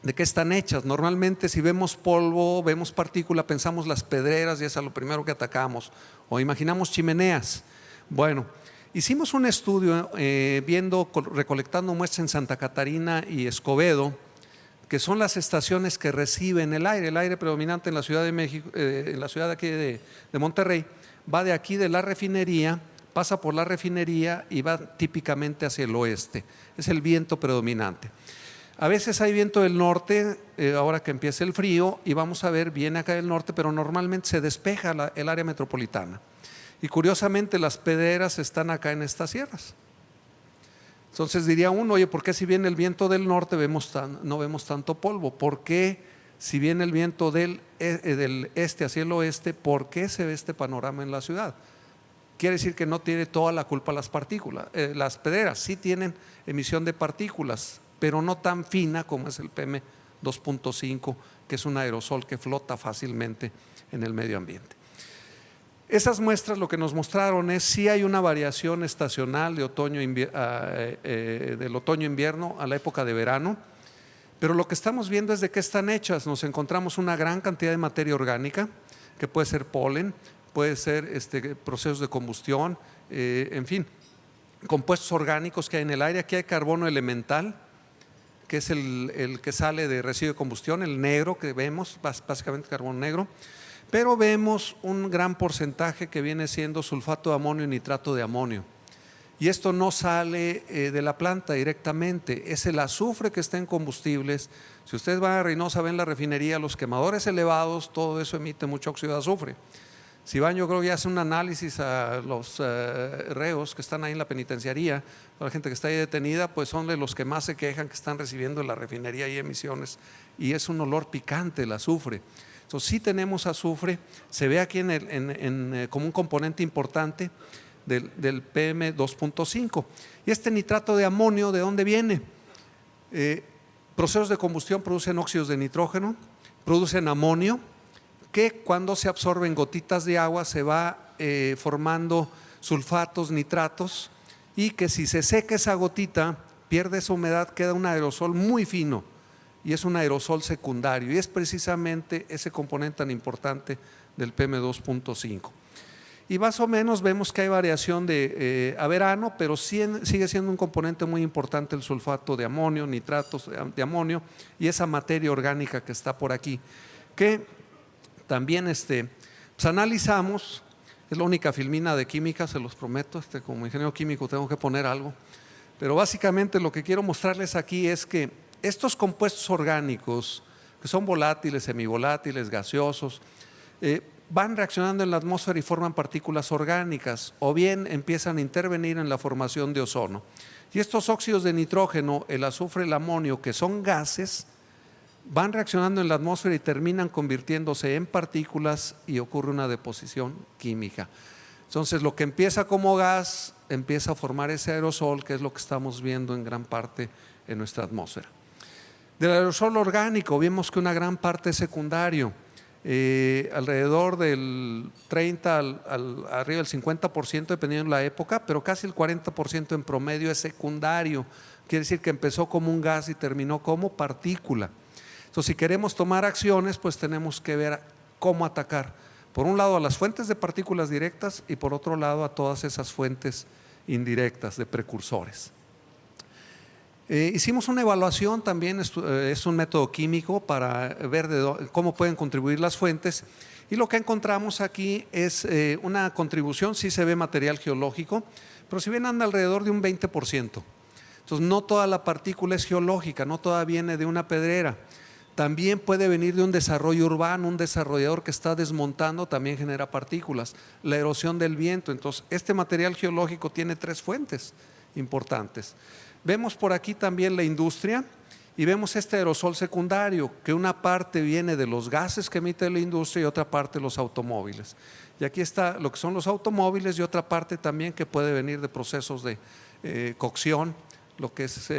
¿De qué están hechas? Normalmente si vemos polvo, vemos partícula, pensamos las pedreras y es a lo primero que atacamos, o imaginamos chimeneas. Bueno, hicimos un estudio recolectando muestras en Santa Catarina y Escobedo que son las estaciones que reciben el aire predominante en la Ciudad de México, en la ciudad de aquí de Monterrey, va de aquí de la refinería, pasa por la refinería y va típicamente hacia el oeste. Es el viento predominante. A veces hay viento del norte, ahora que empieza el frío, y vamos a ver, viene acá del norte, pero normalmente se despeja el área metropolitana. Y curiosamente las pedreras están acá en estas sierras. Entonces diría uno, oye, ¿por qué si viene el viento del norte no vemos tanto polvo? ¿Por qué si viene el viento del este hacia el oeste, por qué se ve este panorama en la ciudad? Quiere decir que no tiene toda la culpa las partículas. Las pedreras sí tienen emisión de partículas, pero no tan fina como es el PM2.5, que es un aerosol que flota fácilmente en el medio ambiente. Esas muestras lo que nos mostraron es si hay una variación estacional de del otoño-invierno a la época de verano, pero lo que estamos viendo es de qué están hechas. Nos encontramos una gran cantidad de materia orgánica, que puede ser polen, puede ser procesos de combustión, en fin, compuestos orgánicos que hay en el aire. Aquí hay carbono elemental, que es el que sale de residuo de combustión, el negro que vemos, básicamente carbono negro, pero vemos un gran porcentaje que viene siendo sulfato de amonio y nitrato de amonio. Y esto no sale de la planta directamente, es el azufre que está en combustibles. Si ustedes van a Reynosa, ven la refinería, los quemadores elevados, todo eso emite mucho óxido de azufre. Si van, yo creo que ya hacen un análisis a los reos que están ahí en la penitenciaría, a la gente que está ahí detenida, pues son de los que más se quejan que están recibiendo en la refinería y emisiones, y es un olor picante el azufre. Entonces sí tenemos azufre, se ve aquí como un componente importante del PM2.5. Y este nitrato de amonio, ¿de dónde viene? Procesos de combustión producen óxidos de nitrógeno, producen amonio, que cuando se absorben gotitas de agua se va formando sulfatos, nitratos, y que si se seca esa gotita, pierde esa humedad, queda un aerosol muy fino, y es un aerosol secundario, y es precisamente ese componente tan importante del PM2.5. Y más o menos vemos que hay variación a verano, pero sigue siendo un componente muy importante el sulfato de amonio, nitratos de amonio, y esa materia orgánica que está por aquí, que también pues analizamos. Es la única filmina de química, se los prometo, como ingeniero químico tengo que poner algo, pero básicamente lo que quiero mostrarles aquí es que estos compuestos orgánicos, que son volátiles, semivolátiles, gaseosos, van reaccionando en la atmósfera y forman partículas orgánicas, o bien empiezan a intervenir en la formación de ozono. Y estos óxidos de nitrógeno, el azufre, el amonio, que son gases, van reaccionando en la atmósfera y terminan convirtiéndose en partículas y ocurre una deposición química. Entonces lo que empieza como gas empieza a formar ese aerosol, que es lo que estamos viendo en gran parte en nuestra atmósfera. Del aerosol orgánico vimos que una gran parte es secundario, alrededor del 30 arriba del 50% dependiendo de la época, pero casi el 40% en promedio es secundario. Quiere decir que empezó como un gas y terminó como partícula. Entonces, si queremos tomar acciones, pues tenemos que ver cómo atacar. Por un lado a las fuentes de partículas directas y por otro lado a todas esas fuentes indirectas de precursores. Hicimos una evaluación también, es un método químico para ver cómo pueden contribuir las fuentes, y lo que encontramos aquí es una contribución, sí se ve material geológico, pero si bien anda alrededor de un 20%. Entonces no toda la partícula es geológica, no toda viene de una pedrera. También puede venir de un desarrollo urbano, un desarrollador que está desmontando también genera partículas, la erosión del viento. Entonces este material geológico tiene 3 fuentes importantes. Vemos por aquí también la industria y vemos este aerosol secundario, que una parte viene de los gases que emite la industria y otra parte de los automóviles. Y aquí está lo que son los automóviles y otra parte también que puede venir de procesos de cocción, lo que es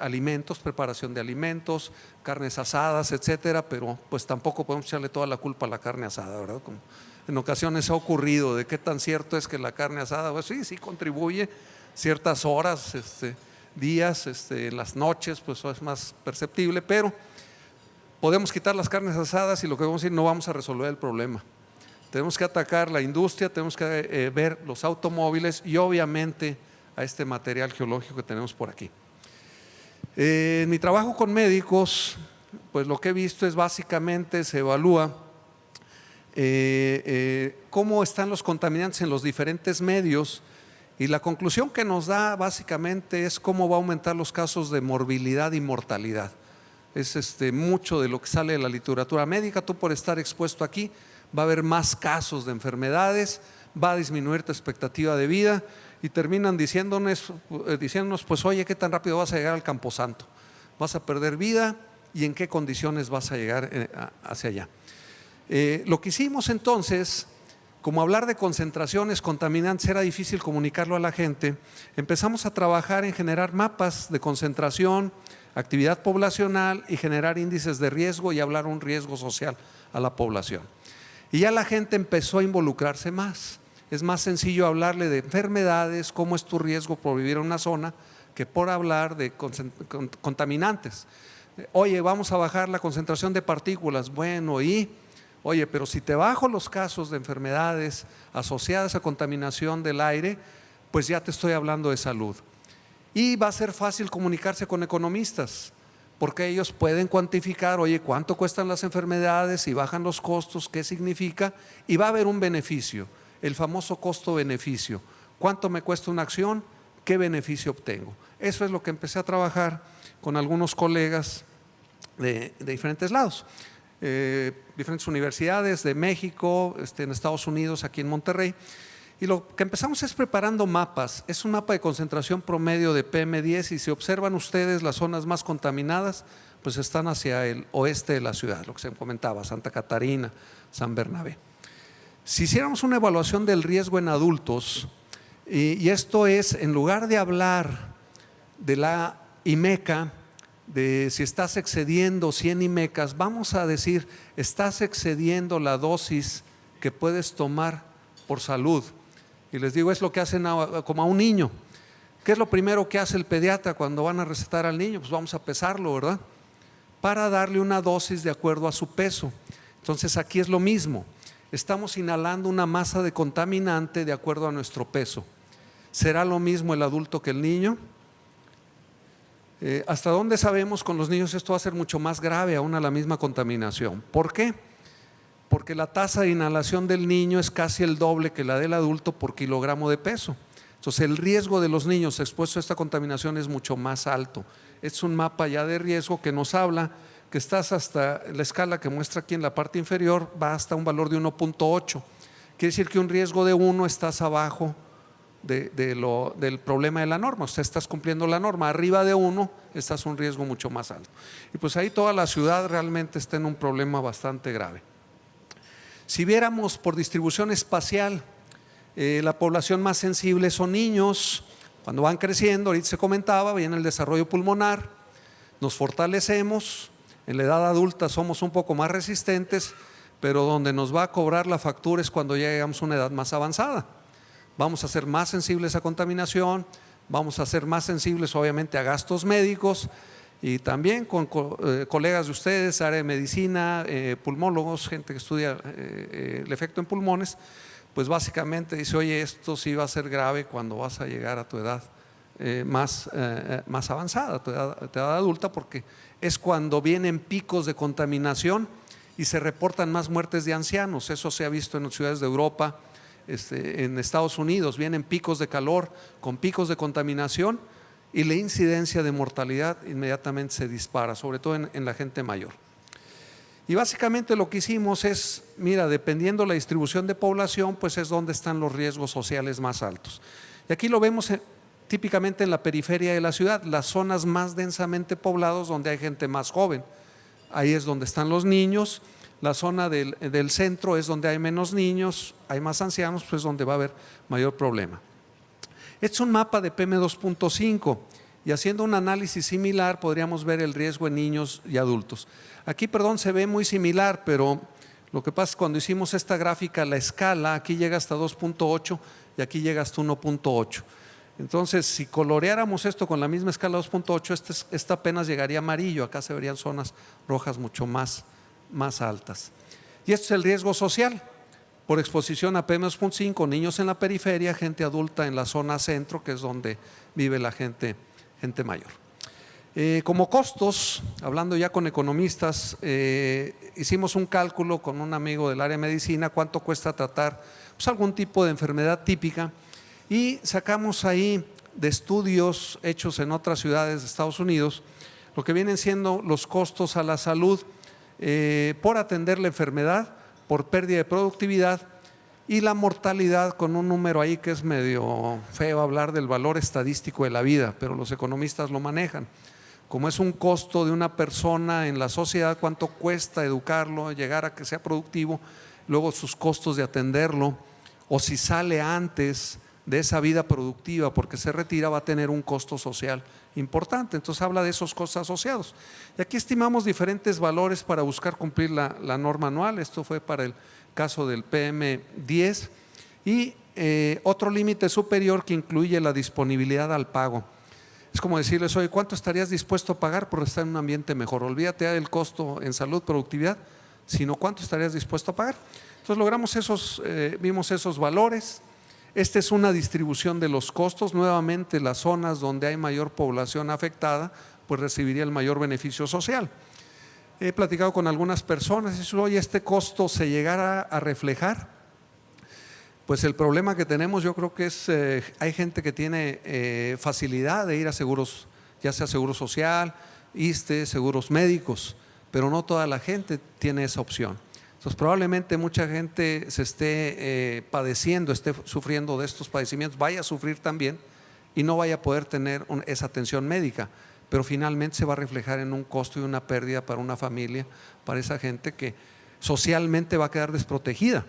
alimentos, preparación de alimentos, carnes asadas, etcétera, pero pues tampoco podemos echarle toda la culpa a la carne asada, ¿verdad? Como en ocasiones ha ocurrido, de qué tan cierto es que la carne asada, pues sí contribuye ciertas horas, días, en las noches, pues es más perceptible, pero podemos quitar las carnes asadas y lo que vamos a decir, no vamos a resolver el problema. Tenemos que atacar la industria, tenemos que ver los automóviles y obviamente a este material geológico que tenemos por aquí. En mi trabajo con médicos pues lo que he visto es básicamente se evalúa cómo están los contaminantes en los diferentes medios, y la conclusión que nos da básicamente es cómo va a aumentar los casos de morbilidad y mortalidad. Es mucho de lo que sale de la literatura médica. Tú, por estar expuesto aquí, va a haber más casos de enfermedades, va a disminuir tu expectativa de vida, y terminan diciéndonos pues oye, ¿qué tan rápido vas a llegar al Camposanto? ¿Vas a perder vida? ¿Y en qué condiciones vas a llegar hacia allá? Lo que hicimos entonces, como hablar de concentraciones contaminantes era difícil comunicarlo a la gente, empezamos a trabajar en generar mapas de concentración, actividad poblacional, y generar índices de riesgo y hablar un riesgo social a la población. Y ya la gente empezó a involucrarse más. Es más sencillo hablarle de enfermedades, cómo es tu riesgo por vivir en una zona, que por hablar de contaminantes. Oye, vamos a bajar la concentración de partículas. Bueno, oye, pero si te bajo los casos de enfermedades asociadas a contaminación del aire, pues ya te estoy hablando de salud. Y va a ser fácil comunicarse con economistas, porque ellos pueden cuantificar, oye, cuánto cuestan las enfermedades, si bajan los costos, qué significa, y va a haber un beneficio, el famoso costo-beneficio. ¿Cuánto me cuesta una acción? ¿Qué beneficio obtengo? Eso es lo que empecé a trabajar con algunos colegas de diferentes lados. Diferentes universidades de México, en Estados Unidos, aquí en Monterrey, y lo que empezamos es preparando mapas. Es un mapa de concentración promedio de PM10, y si observan ustedes las zonas más contaminadas, pues están hacia el oeste de la ciudad, lo que se comentaba, Santa Catarina, San Bernabé. Si hiciéramos una evaluación del riesgo en adultos, y esto es, en lugar de hablar de la IMECA, de si estás excediendo 100 IMECAS, vamos a decir, estás excediendo la dosis que puedes tomar por salud. Y les digo, es lo que hacen como a un niño. ¿Qué es lo primero que hace el pediatra cuando van a recetar al niño? Pues vamos a pesarlo, ¿verdad? Para darle una dosis de acuerdo a su peso. Entonces aquí es lo mismo, estamos inhalando una masa de contaminante de acuerdo a nuestro peso. ¿Será lo mismo el adulto que el niño? ¿Hasta dónde sabemos con los niños esto va a ser mucho más grave aún a la misma contaminación? ¿Por qué? Porque la tasa de inhalación del niño es casi el doble que la del adulto por kilogramo de peso. Entonces el riesgo de los niños expuestos a esta contaminación es mucho más alto. Es un mapa ya de riesgo que nos habla que estás hasta la escala que muestra aquí en la parte inferior, va hasta un valor de 1.8. Quiere decir que un riesgo de 1 estás abajo del problema de la norma. O sea, estás cumpliendo la norma. Arriba de 1 estás un riesgo mucho más alto. Y pues ahí toda la ciudad realmente está en un problema bastante grave. Si viéramos por distribución espacial, la población más sensible son niños. Cuando van creciendo, ahorita se comentaba, viene el desarrollo pulmonar, nos fortalecemos, en la edad adulta somos un poco más resistentes, pero donde nos va a cobrar la factura es cuando ya llegamos a una edad más avanzada. Vamos a ser más sensibles a contaminación, vamos a ser más sensibles obviamente a gastos médicos, y también con colegas de ustedes, área de medicina, pulmólogos, gente que estudia el efecto en pulmones, pues básicamente dice, oye, esto sí va a ser grave cuando vas a llegar a tu edad más avanzada, tu edad adulta, porque es cuando vienen picos de contaminación y se reportan más muertes de ancianos. Eso se ha visto en ciudades de Europa, en Estados Unidos, vienen picos de calor con picos de contaminación y la incidencia de mortalidad inmediatamente se dispara, sobre todo en la gente mayor. Y básicamente lo que hicimos es, mira, dependiendo la distribución de población, pues es donde están los riesgos sociales más altos. Y aquí lo vemos típicamente en la periferia de la ciudad, las zonas más densamente pobladas donde hay gente más joven. Ahí es donde están los niños. La zona del centro es donde hay menos niños, hay más ancianos, pues es donde va a haber mayor problema. Este es un mapa de PM2.5 y haciendo un análisis similar podríamos ver el riesgo en niños y adultos. Aquí, perdón, se ve muy similar, pero lo que pasa es que cuando hicimos esta gráfica, la escala aquí llega hasta 2.8 y aquí llega hasta 1.8. Entonces, si coloreáramos esto con la misma escala 2.8, esta apenas llegaría amarillo, acá se verían zonas rojas mucho más altas. Y esto es el riesgo social por exposición a PM2.5, niños en la periferia, gente adulta en la zona centro, que es donde vive la gente mayor. Como costos, hablando ya con economistas, hicimos un cálculo con un amigo del área de medicina, cuánto cuesta tratar pues, algún tipo de enfermedad típica, y sacamos ahí de estudios hechos en otras ciudades de Estados Unidos, lo que vienen siendo los costos a la salud por atender la enfermedad, por pérdida de productividad y la mortalidad, con un número ahí que es medio feo hablar del valor estadístico de la vida, pero los economistas lo manejan. Como es un costo de una persona en la sociedad, cuánto cuesta educarlo, llegar a que sea productivo, luego sus costos de atenderlo, o si sale antes de esa vida productiva porque se retira, va a tener un costo social importante. Entonces habla de esos costos asociados. Y aquí estimamos diferentes valores para buscar cumplir la norma anual. Esto fue para el caso del PM10 y otro límite superior que incluye la disponibilidad al pago. Es como decirles, oye, ¿cuánto estarías dispuesto a pagar por estar en un ambiente mejor? Olvídate del costo en salud, productividad, sino cuánto estarías dispuesto a pagar. Entonces logramos vimos esos valores. Esta es una distribución de los costos. Nuevamente, las zonas donde hay mayor población afectada, pues recibiría el mayor beneficio social. He platicado con algunas personas y dicen, oye, este costo se llegará a reflejar. Pues el problema que tenemos, yo creo que es, hay gente que tiene facilidad de ir a seguros, ya sea seguro social, ISSSTE, seguros médicos, pero no toda la gente tiene esa opción. Entonces probablemente mucha gente se esté padeciendo, esté sufriendo de estos padecimientos, vaya a sufrir también y no vaya a poder tener esa atención médica, pero finalmente se va a reflejar en un costo y una pérdida para una familia, para esa gente que socialmente va a quedar desprotegida.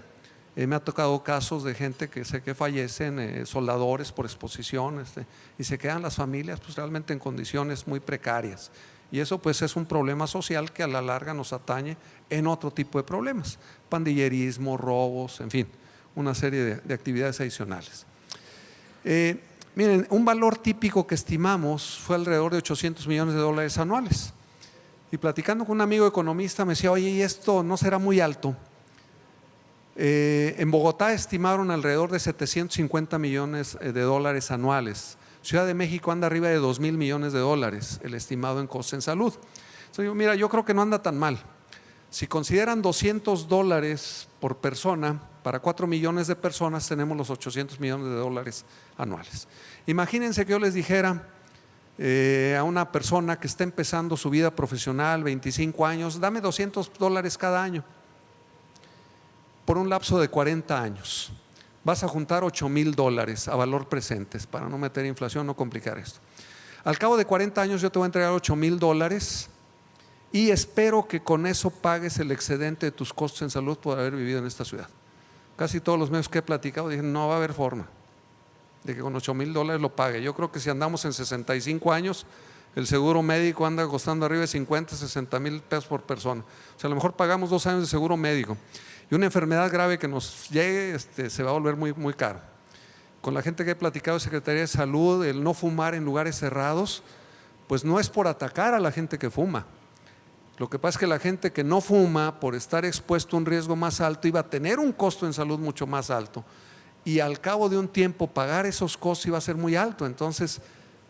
Me ha tocado casos de gente que sé que fallecen, soldadores por exposición, y se quedan las familias pues realmente en condiciones muy precarias. Y eso pues es un problema social que a la larga nos atañe en otro tipo de problemas, pandillerismo, robos, en fin, una serie de actividades adicionales. Miren, un valor típico que estimamos fue alrededor de $800 millones anuales. Y platicando con un amigo economista me decía, oye, ¿y esto no será muy alto? En Bogotá estimaron alrededor de $750 millones anuales. Ciudad de México anda arriba de $2,000 millones, el estimado en costos en salud. Entonces, mira, yo creo que no anda tan mal. Si consideran $200 por persona, para 4 millones de personas tenemos los $800 millones anuales. Imagínense que yo les dijera a una persona que está empezando su vida profesional, 25 años, dame $200 cada año. Por un lapso de 40 años, vas a juntar $8,000 a valor presentes, para no meter inflación, no complicar esto. Al cabo de 40 años yo te voy a entregar $8,000 y espero que con eso pagues el excedente de tus costos en salud por haber vivido en esta ciudad. Casi todos los medios que he platicado dicen, no va a haber forma de que con $8,000 lo pague. Yo creo que si andamos en 65 años, el seguro médico anda costando arriba de 50, 60 mil pesos por persona. O sea, a lo mejor pagamos 2 años de seguro médico. Y una enfermedad grave que nos llegue se va a volver muy, muy caro. Con la gente que he platicado de Secretaría de Salud, el no fumar en lugares cerrados, pues no es por atacar a la gente que fuma. Lo que pasa es que la gente que no fuma, por estar expuesto a un riesgo más alto, iba a tener un costo en salud mucho más alto. Y al cabo de un tiempo pagar esos costos iba a ser muy alto. Entonces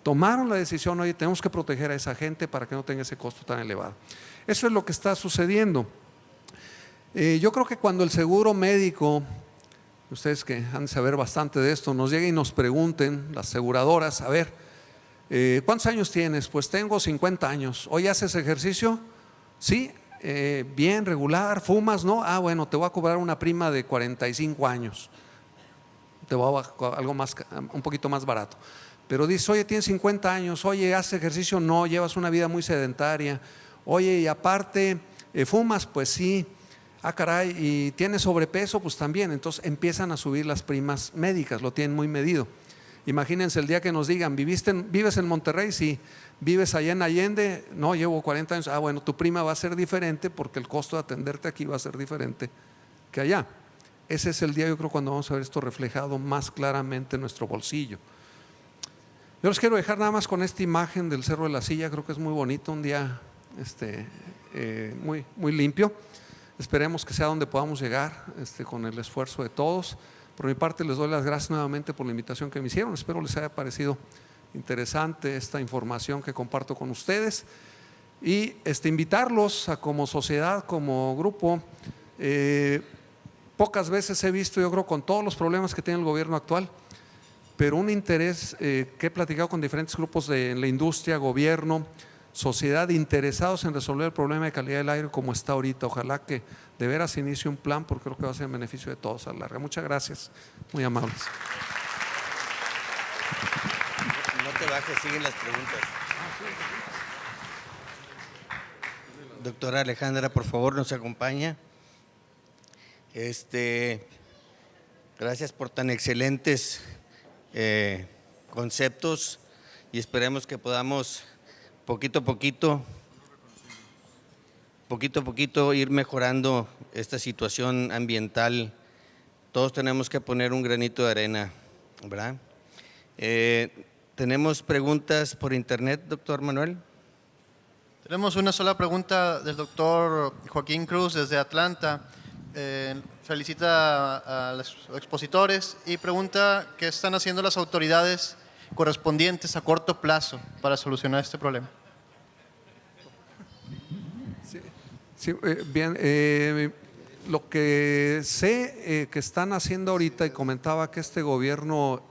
tomaron la decisión, oye, tenemos que proteger a esa gente para que no tenga ese costo tan elevado. Eso es lo que está sucediendo. Yo creo que cuando el seguro médico, ustedes que han de saber bastante de esto, nos lleguen y nos pregunten, las aseguradoras, a ver, ¿cuántos años tienes? Pues tengo 50 años. ¿Hoy haces ejercicio? Sí, bien, regular. ¿Fumas? No. Ah, bueno, te voy a cobrar una prima de 45 años. Te voy a algo más, un poquito más barato. Pero dices, oye, tienes 50 años, oye, ¿haces ejercicio? No, llevas una vida muy sedentaria. Oye, y aparte, ¿fumas? Pues sí. Ah, caray, ¿y tienes sobrepeso? Pues también. Entonces empiezan a subir las primas médicas, lo tienen muy medido. Imagínense el día que nos digan, ¿vives en Monterrey? Sí. ¿Vives allá en Allende? No, llevo 40 años. Ah, bueno, tu prima va a ser diferente porque el costo de atenderte aquí va a ser diferente que allá. Ese es el día, yo creo, cuando vamos a ver esto reflejado más claramente en nuestro bolsillo. Yo les quiero dejar nada más con esta imagen del Cerro de la Silla. Creo que es muy bonito, un día muy, muy limpio. Esperemos que sea donde podamos llegar con el esfuerzo de todos. Por mi parte les doy las gracias nuevamente por la invitación que me hicieron. Espero les haya parecido interesante esta información que comparto con ustedes y invitarlos a, como sociedad, como grupo. Pocas veces he visto, yo creo, con todos los problemas que tiene el gobierno actual, pero un interés que he platicado con diferentes grupos de la industria, gobierno, sociedad, interesados en resolver el problema de calidad del aire como está ahorita. Ojalá que de veras se inicie un plan, porque creo que va a ser en beneficio de todos a la larga. Muchas gracias, muy amables. No te bajes, siguen las preguntas. Doctora Alejandra, por favor, nos acompaña. Gracias por tan excelentes conceptos y esperemos que podamos poquito a poquito ir mejorando esta situación ambiental. Todos tenemos que poner un granito de arena, ¿verdad? ¿Tenemos preguntas por internet, doctor Manuel? Tenemos una sola pregunta del doctor Joaquín Cruz desde Atlanta. Felicita a los expositores y pregunta qué están haciendo las autoridades correspondientes a corto plazo para solucionar este problema. Sí, bien, lo que sé que están haciendo ahorita, y comentaba que este gobierno,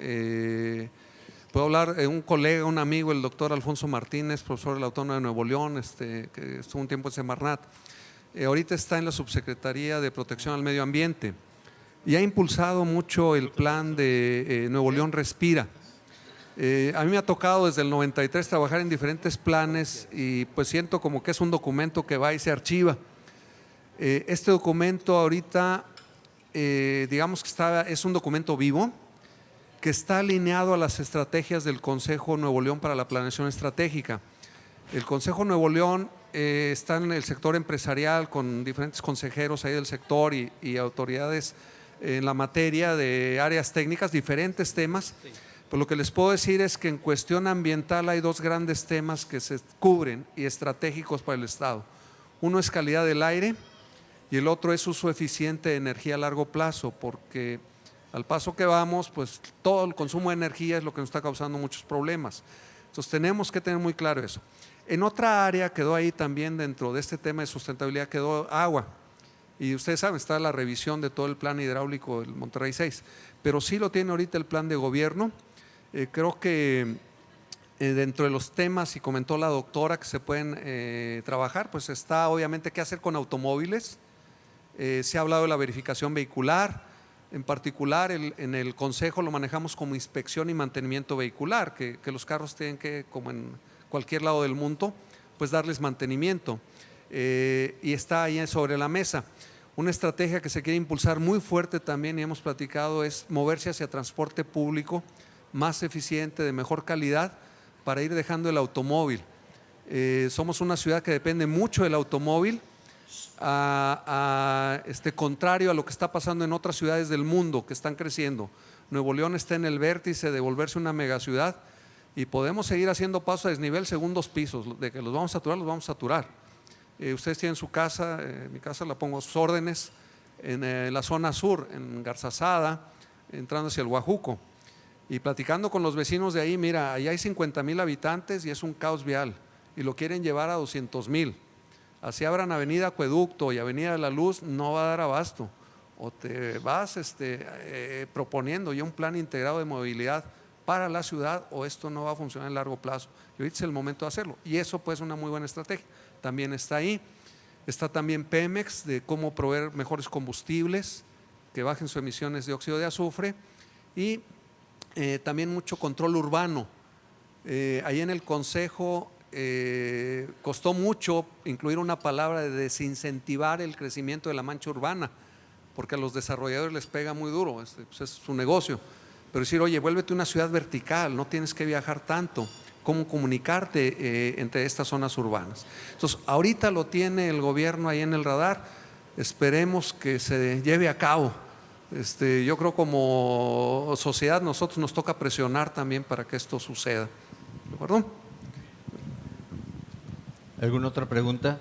puedo hablar de un colega, un amigo, el doctor Alfonso Martínez, profesor de la Autónoma de Nuevo León, que estuvo un tiempo en Semarnat, ahorita está en la Subsecretaría de Protección al Medio Ambiente y ha impulsado mucho el plan de Nuevo León Respira. A mí me ha tocado desde el 93 trabajar en diferentes planes y pues siento como que es un documento que va y se archiva. Este documento ahorita, digamos que es un documento vivo que está alineado a las estrategias del Consejo Nuevo León para la Planeación Estratégica. El Consejo Nuevo León está en el sector empresarial con diferentes consejeros ahí del sector y autoridades en la materia de áreas técnicas, diferentes temas. Sí. Pues lo que les puedo decir es que en cuestión ambiental hay dos grandes temas que se cubren y estratégicos para el Estado. Uno es calidad del aire y el otro es uso eficiente de energía a largo plazo, porque al paso que vamos, pues todo el consumo de energía es lo que nos está causando muchos problemas. Entonces tenemos que tener muy claro eso. En otra área quedó ahí también dentro de este tema de sustentabilidad, quedó agua. Y ustedes saben, está la revisión de todo el plan hidráulico del Monterrey 6, pero sí lo tiene ahorita el plan de gobierno. Creo que dentro de los temas, y comentó la doctora, que se pueden trabajar, pues está obviamente qué hacer con automóviles. Se ha hablado de la verificación vehicular, en particular en el Consejo lo manejamos como inspección y mantenimiento vehicular, que los carros tienen que, como en cualquier lado del mundo, pues darles mantenimiento. Y está ahí sobre la mesa. Una estrategia que se quiere impulsar muy fuerte también, y hemos platicado, es moverse hacia transporte público más eficiente, de mejor calidad, para ir dejando el automóvil. Somos una ciudad que depende mucho del automóvil, contrario a lo que está pasando en otras ciudades del mundo que están creciendo. Nuevo León está en el vértice de volverse una megaciudad y podemos seguir haciendo pasos a desnivel segundos pisos. De que los vamos a saturar, los vamos a saturar. Ustedes tienen su casa, mi casa la pongo a sus órdenes, en la zona sur, en Garzazada, entrando hacia el Guajuco. Y platicando con los vecinos de ahí, mira, ahí hay 50,000 habitantes y es un caos vial y lo quieren llevar a 200,000. Así abran Avenida Acueducto y Avenida de la Luz, no va a dar abasto. O te vas proponiendo ya un plan integrado de movilidad para la ciudad, o esto no va a funcionar en largo plazo. Y ahorita es el momento de hacerlo. Y eso pues es una muy buena estrategia. También está ahí. Está también Pemex, de cómo proveer mejores combustibles que bajen sus emisiones de óxido de azufre. Y también mucho control urbano. Ahí en el Consejo costó mucho incluir una palabra de desincentivar el crecimiento de la mancha urbana, porque a los desarrolladores les pega muy duro, pues es su negocio. Pero decir, oye, vuélvete una ciudad vertical, no tienes que viajar tanto. Cómo comunicarte entre estas zonas urbanas. Entonces, ahorita lo tiene el gobierno ahí en el radar, esperemos que se lleve a cabo. Yo creo como sociedad nosotros nos toca presionar también para que esto suceda. ¿De acuerdo? ¿Alguna otra pregunta?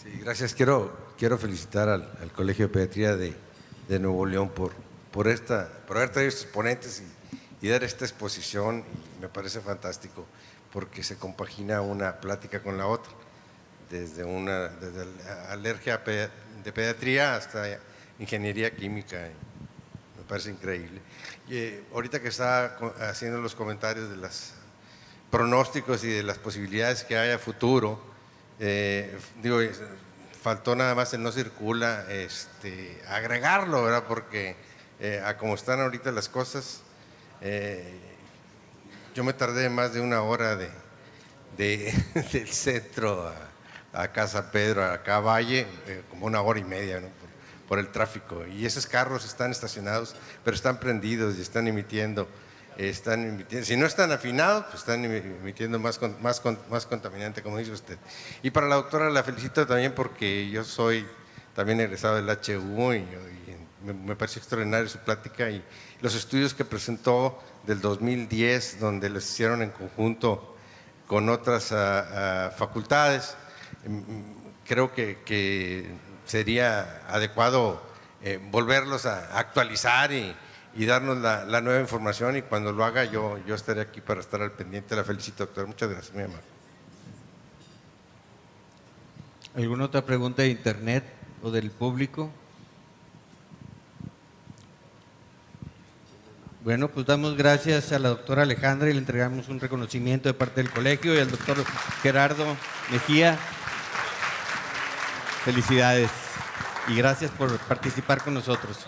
Sí, gracias. Quiero felicitar al Colegio de Pediatría de Nuevo León por haber traído estos ponentes y dar esta exposición, y me parece fantástico porque se compagina una plática con la otra, desde la alergia de pediatría hasta ingeniería química. Me parece increíble. Y, ahorita que estaba haciendo los comentarios de los pronósticos y de las posibilidades que hay a futuro, digo, faltó nada más el no circula, agregarlo, ¿verdad? Porque a como están ahorita las cosas, yo me tardé más de una hora del centro a Casa Pedro, acá a Valle, como una hora y media, ¿no? por el tráfico. Y esos carros están estacionados, pero están prendidos y están emitiendo. Si no están afinados, pues están emitiendo más contaminante, como dice usted. Y para la doctora la felicito también porque yo soy también egresado del HU y me pareció extraordinaria su plática y los estudios que presentó del 2010, donde los hicieron en conjunto con otras facultades. Creo que sería adecuado volverlos a actualizar y darnos la nueva información, y cuando lo haga yo estaré aquí para estar al pendiente. La felicito, doctor. Muchas gracias, muy amable. ¿Alguna otra pregunta de internet o del público? Bueno, pues damos gracias a la doctora Alejandra y le entregamos un reconocimiento de parte del colegio, y al doctor Gerardo Mejía. Felicidades y gracias por participar con nosotros.